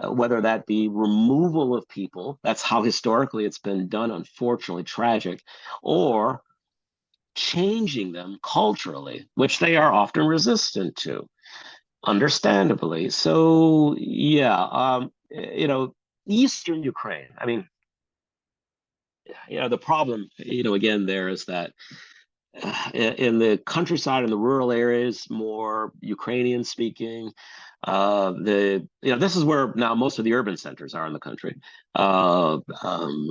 whether that be removal of people. That's how historically it's been done, unfortunately, tragic, or changing them culturally, which they are often resistant to, understandably. So Eastern Ukraine, I mean, the problem, again, there is that in the countryside, in the rural areas, more Ukrainian speaking. This is where now most of the urban centers are in the country.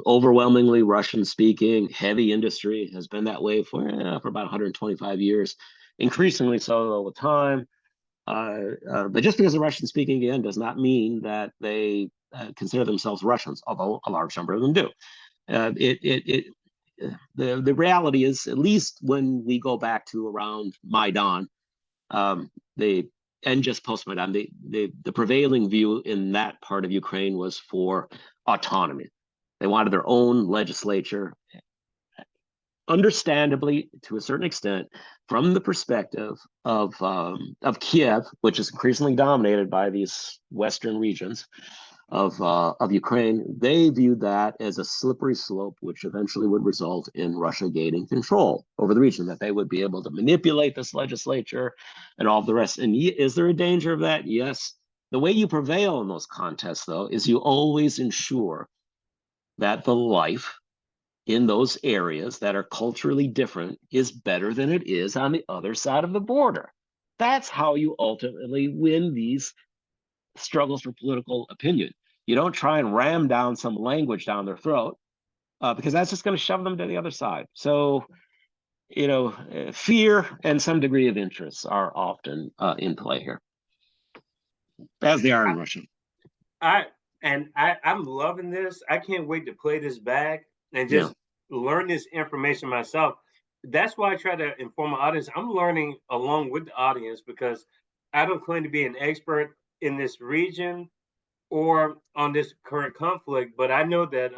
Overwhelmingly Russian speaking, heavy industry has been that way for about 125 years, increasingly so all the time. But just because they're Russian speaking again does not mean that they consider themselves Russians, although a large number of them do. the reality is, at least when we go back to around Maidan, and just post-Maidan, the prevailing view in that part of Ukraine was for autonomy. They wanted their own legislature, understandably, to a certain extent, from the perspective of Kiev, which is increasingly dominated by these Western regions of Ukraine. They viewed that as a slippery slope, which eventually would result in Russia gaining control over the region, that they would be able to manipulate this legislature and all the rest. And is there a danger of that? Yes. The way you prevail in those contests, though, is you always ensure that the life in those areas that are culturally different is better than it is on the other side of the border. That's how you ultimately win these struggles for political opinion. You don't try and ram down some language down their throat, because that's just going to shove them to the other side. So, fear and some degree of interest are often in play here, as they are in Russia. I'm loving this. I can't wait to play this back and just learn this information myself. That's why I try to inform my audience. I'm learning along with the audience, because I don't claim to be an expert in this region or on this current conflict, but I know that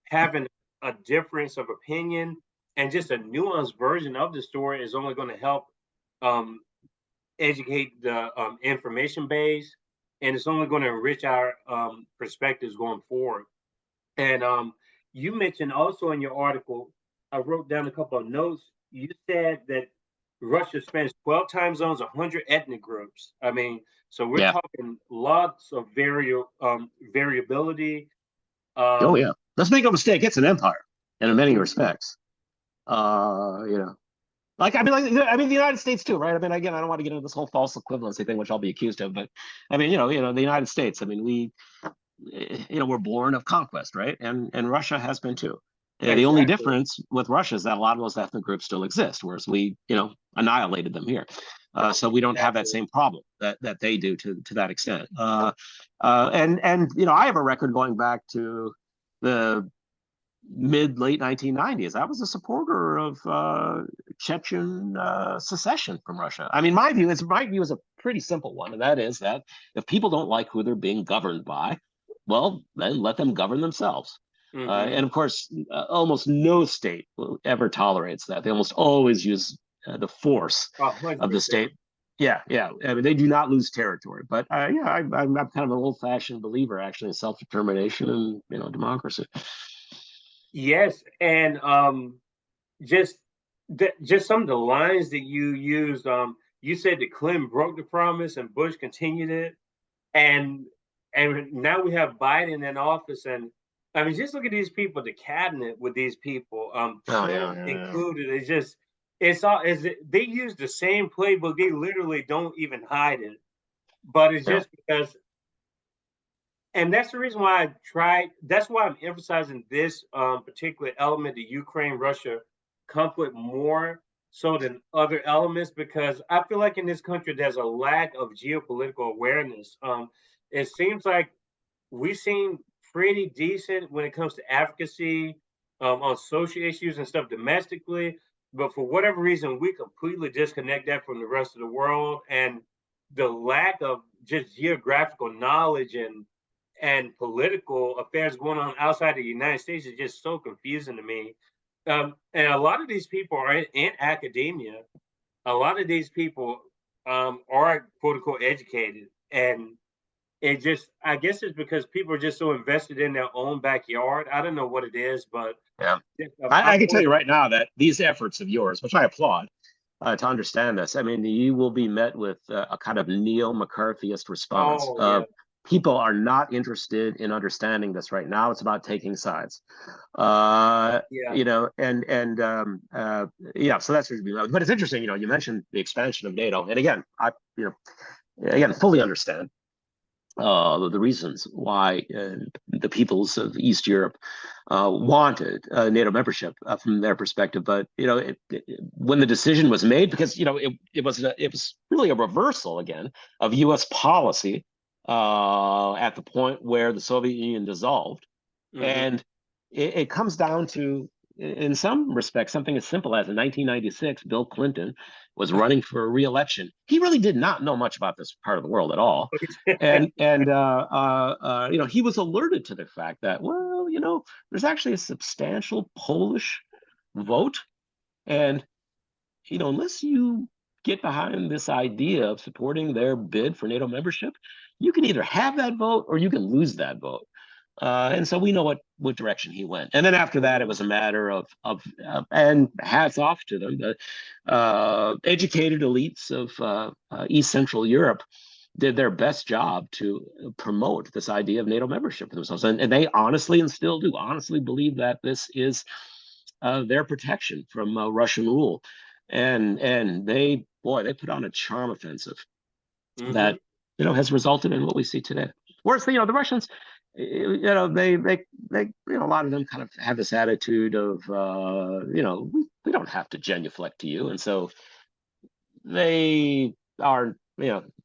having a difference of opinion and just a nuanced version of the story is only going to help educate the information base, and it's only going to enrich our perspectives going forward. And you mentioned also in your article, I wrote down a couple of notes. You said that Russia spans 12 time zones, 100 ethnic groups. I mean, so we're talking lots of variability. Oh yeah, let's make no mistake, it's an empire, and in many respects, like the United States too, right? I mean, again, I don't want to get into this whole false equivalency thing, which I'll be accused of, but I mean, the United States. I mean, we're born of conquest, right? And Russia has been too. The only difference with Russia is that a lot of those ethnic groups still exist, whereas we, annihilated them here. So we don't have that same problem that they do to that extent. And I have a record going back to the late 1990s. I was a supporter of Chechen secession from Russia. I mean, my view is a pretty simple one, and that is that if people don't like who they're being governed by, well, then let them govern themselves. And of course, almost no state ever tolerates that. They almost always use the force of the state. Yeah. I mean, they do not lose territory. But I'm kind of an old-fashioned believer, actually, in self-determination and democracy. Yes, and just some of the lines that you used. You said that Clinton broke the promise and Bush continued it, and now we have Biden in office, and I mean, just look at these people, the cabinet with these people, included. They use the same playbook. They literally don't even hide it, but it's just because. And that's the reason why that's why I'm emphasizing this particular element, the Ukraine-Russia conflict, more so than other elements, because I feel like in this country, there's a lack of geopolitical awareness. It seems like we seem pretty decent when it comes to advocacy on social issues and stuff domestically, but for whatever reason, we completely disconnect that from the rest of the world, and the lack of just geographical knowledge and political affairs going on outside the United States is just so confusing to me. And a lot of these people are in academia. A lot of these people are quote unquote educated. And I guess it's because people are just so invested in their own backyard. I don't know what it is, but I can tell you right now that these efforts of yours, which I applaud, to understand this, I mean, you will be met with a kind of neo-McCarthyist response. People are not interested in understanding this right now. It's about taking sides. So that's what but it's interesting. You mentioned the expansion of NATO, and again, I fully understand the reasons why the peoples of East Europe wanted NATO membership from their perspective. But when the decision was made, because it was really a reversal again of U.S. policy at the point where the Soviet Union dissolved, and it comes down to in some respects, something as simple as in 1996, Bill Clinton was running for re-election. He really did not know much about this part of the world at all, and he was alerted to the fact that, well, there's actually a substantial Polish vote, and unless you get behind this idea of supporting their bid for NATO membership, you can either have that vote or you can lose that vote. And so we know what direction he went. And then after that, it was a matter of and hats off to them, the educated elites of East Central Europe did their best job to promote this idea of NATO membership for themselves. And they honestly, and still do honestly, believe that this is their protection from Russian rule. And they put on a charm offensive that has resulted in what we see today. Whereas the Russians, they a lot of them kind of have this attitude of we don't have to genuflect to you, and so they are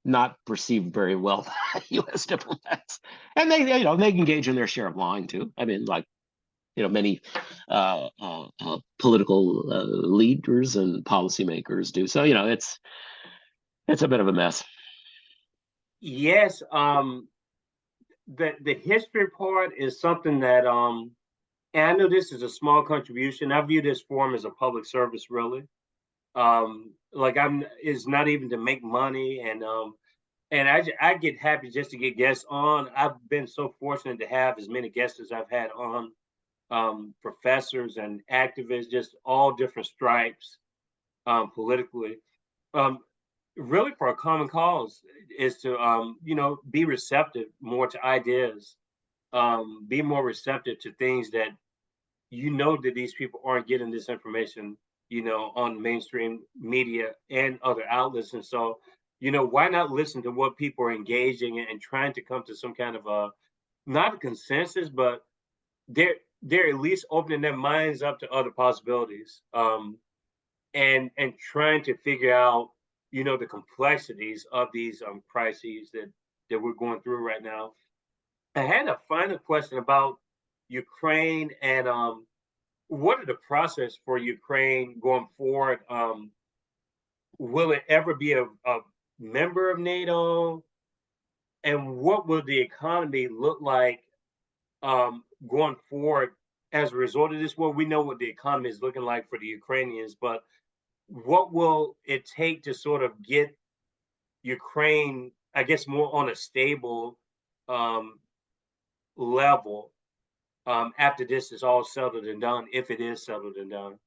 not perceived very well by U.S. diplomats, and they engage in their share of lying too. I mean, like many political leaders and policymakers do. So it's a bit of a mess. Yes, the history part is something that and I know this is a small contribution. I view this forum as a public service, really. It's not even to make money, and I get happy just to get guests on. I've been so fortunate to have as many guests as I've had on. Professors and activists, just all different stripes politically, really for a common cause is to, be receptive more to ideas, be more receptive to things that that these people aren't getting this information, on mainstream media and other outlets. And so, why not listen to what people are engaging in and trying to come to some kind of not a consensus, but they're at least opening their minds up to other possibilities, and trying to figure out, the complexities of these crises that we're going through right now. I had a final question about Ukraine and what are the process for Ukraine going forward? Will it ever be a member of NATO? And what will the economy look like going forward as a result of this war? We know what the economy is looking like for the Ukrainians, but what will it take to sort of get Ukraine, I guess, more on a stable level after this is all settled and done, if it is settled and done?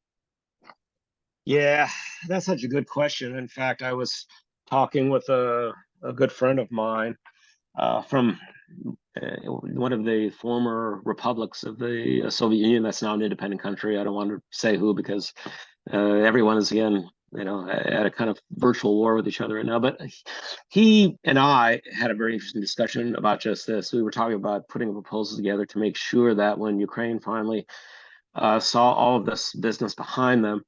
Yeah, that's such a good question. In fact, I was talking with a good friend of mine from one of the former republics of the Soviet Union that's now an independent country. I don't want to say who because everyone is, again, at a kind of virtual war with each other right now. But he and I had a very interesting discussion about just this. We were talking about putting a proposal together to make sure that when Ukraine finally saw all of this business behind them,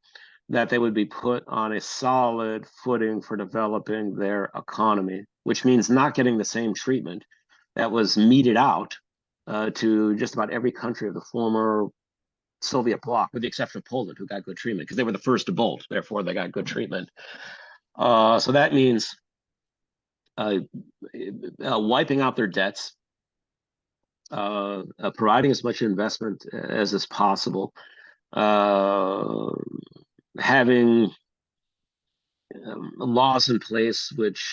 that they would be put on a solid footing for developing their economy, which means not getting the same treatment that was meted out to just about every country of the former Soviet bloc, with the exception of Poland, who got good treatment because they were the first to bolt. Therefore, they got good treatment. So that means wiping out their debts, providing as much investment as is possible, having laws in place which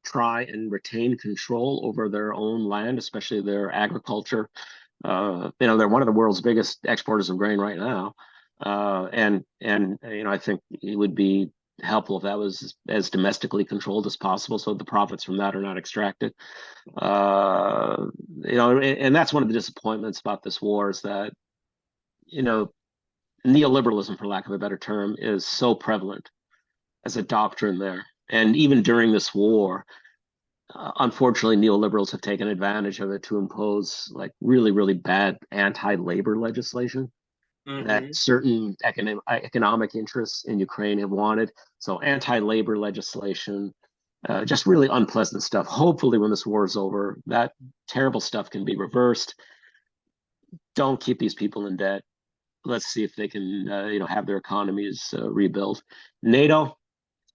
try and retain control over their own land, especially their agriculture. They're one of the world's biggest exporters of grain right now, and I think it would be helpful if that was as domestically controlled as possible, so the profits from that are not extracted. And that's one of the disappointments about this war is that neoliberalism, for lack of a better term, is so prevalent as a doctrine there. And even during this war, unfortunately, neoliberals have taken advantage of it to impose like really, really bad anti-labor legislation that certain economic interests in Ukraine have wanted. So anti-labor legislation, just really unpleasant stuff. Hopefully, when this war is over, that terrible stuff can be reversed. Don't keep these people in debt. let's see if they can, have their economies rebuild. NATO,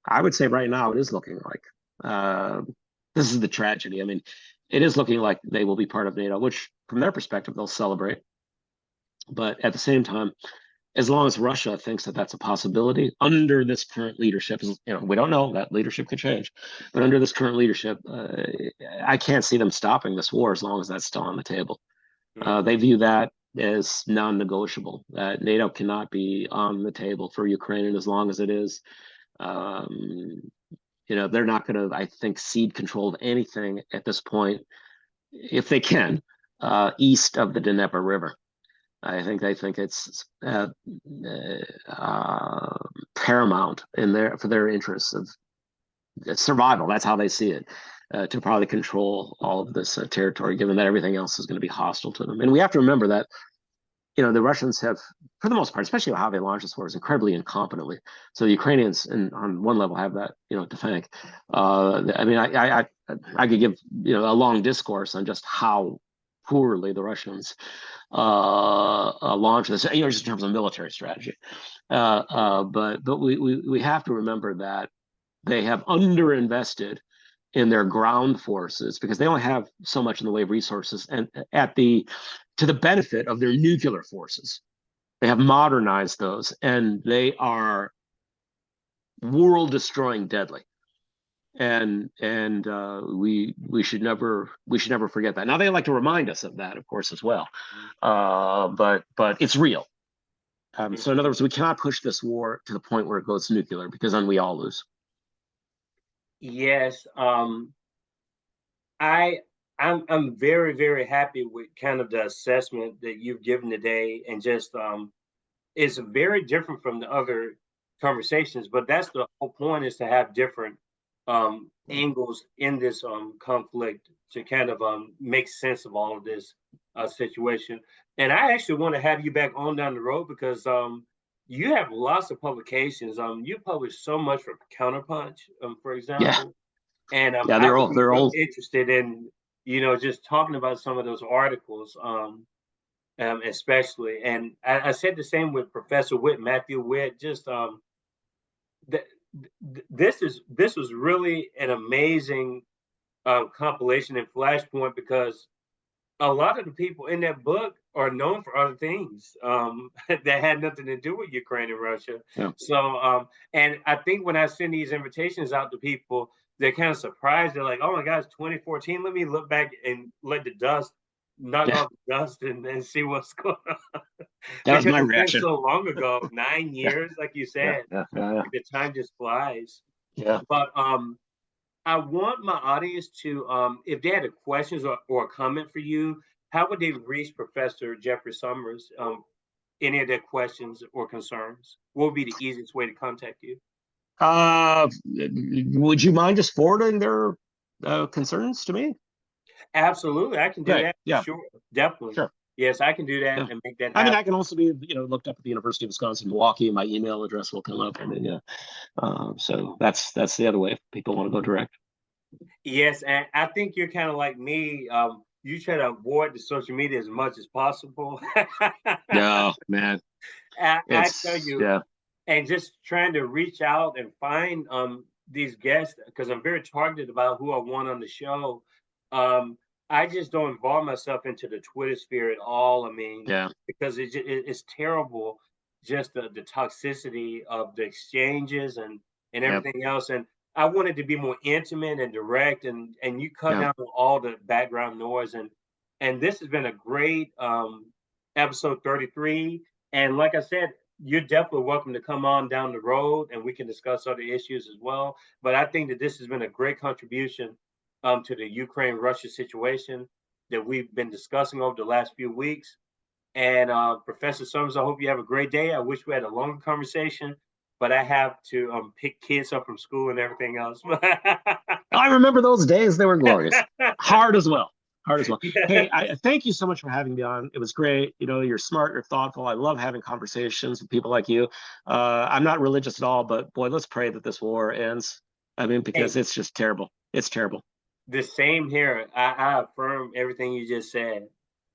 I would say right now it is looking like this is the tragedy. I mean, it is looking like they will be part of NATO, which from their perspective, they'll celebrate. But at the same time, as long as Russia thinks that that's a possibility under this current leadership, we don't know, that leadership could change, but under this current leadership, I can't see them stopping this war as long as that's still on the table. They view that as non-negotiable. That NATO cannot be on the table for Ukraine, and as long as it is, they're not going to, I think, cede control of anything at this point, if they can, east of the Dnieper River. I think they think it's paramount for their interests of survival. That's how they see it, to probably control all of this territory, given that everything else is going to be hostile to them. And we have to remember that, the Russians have, for the most part, especially how they launched this war, is incredibly incompetently. So the Ukrainians, on one level, have that, to thank. I mean, I could give, a long discourse on just how poorly the Russians launch this, just in terms of military strategy. But we have to remember that they have underinvested in their ground forces because they only have so much in the way of resources, and to the benefit of their nuclear forces. They have modernized those, and they are world destroying deadly. And we should never forget that. Now they like to remind us of that, of course, as well. But it's real. So in other words, we cannot push this war to the point where it goes nuclear, because then we all lose. Yes, I'm very, very happy with kind of the assessment that you've given today, and just it's very different from the other conversations, but that's the whole point, is to have different angles in this conflict to kind of make sense of all of this situation. And I actually want to have you back on down the road, because you have lots of publications. You publish so much for Counterpunch, for example. And yeah, I would be they're real all interested in, just talking about some of those articles, especially. And I said the same with Professor Witt, Matthew Witt. Just this was really an amazing compilation and flashpoint, because a lot of the people in that book are known for other things that had nothing to do with Ukraine and Russia. Yeah. So, and I think when I send these invitations out to people, they're kind of surprised. They're like, "Oh my gosh, 2014. Let me look back and let the dust knock off the dust and see what's going on." That was Because my it's been reaction. so long ago, 9 years, like you said. The time just flies. Yeah. But I want my audience to, if they had a questions or a comment for you, how would they reach Professor Jeffrey Sommers? Any of their questions or concerns? What would be the easiest way to contact you? Would you mind just forwarding their concerns to me? Absolutely, I can do that. Yeah. Sure, definitely. Sure. Yes, I can do that and make that happen. I mean, I can also be, looked up at the University of Wisconsin-Milwaukee. My email address will come up, and then so that's the other way if people want to go direct. Yes, and I think you're kind of like me. You try to avoid the social media as much as possible. No, man. I tell you, yeah. And just trying to reach out and find these guests, because I'm very targeted about who I want on the show. I just don't involve myself into the Twitter sphere at all. I mean, because it's terrible, just the toxicity of the exchanges and everything else. And I wanted to be more intimate and direct, and you cut down on all the background noise. And this has been a great episode 33. And like I said, you're definitely welcome to come on down the road, and we can discuss other issues as well. But I think that this has been a great contribution to the Ukraine-Russia situation that we've been discussing over the last few weeks. And Professor Sommers, I hope you have a great day. I wish we had a longer conversation, but I have to pick kids up from school and everything else. I remember those days. They were glorious. Hard as well. Hey, I thank you so much for having me on. It was great. You're smart, you're thoughtful. I love having conversations with people like you. I'm not religious at all, but boy, let's pray that this war ends. I mean, because it's just terrible. It's terrible. The same here. I affirm everything you just said.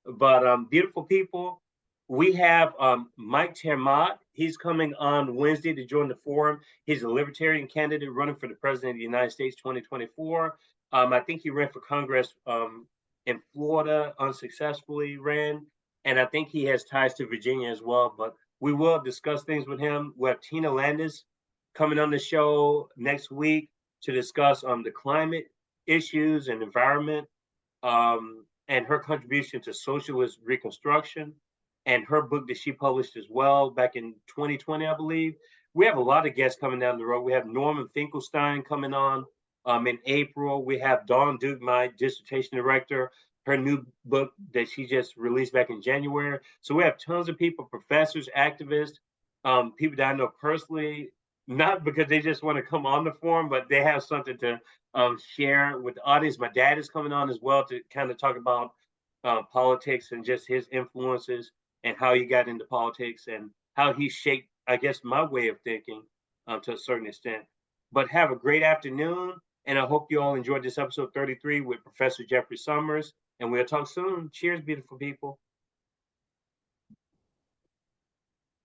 But beautiful people, We have Mike Termott. He's coming on Wednesday to join the forum. He's a libertarian candidate running for the president of the United States 2024. I think he ran for Congress in Florida, unsuccessfully ran. And I think he has ties to Virginia as well. But we will discuss things with him. We have Tina Landis coming on the show next week to discuss the climate issues and environment and her contribution to socialist reconstruction and her book that she published as well back in 2020, I believe. We have a lot of guests coming down the road. We have Norman Finkelstein coming on in April. We have Dawn Duke, my dissertation director, her new book that she just released back in January. So we have tons of people, professors, activists, people that I know personally, not because they just want to come on the forum, but they have something to share with the audience. My dad is coming on as well to kind of talk about politics and just his influences and how he got into politics and how he shaped, I guess, my way of thinking to a certain extent. But have a great afternoon, and I hope you all enjoyed this episode 33 with Professor Jeffrey Sommers, and we'll talk soon. Cheers, beautiful people.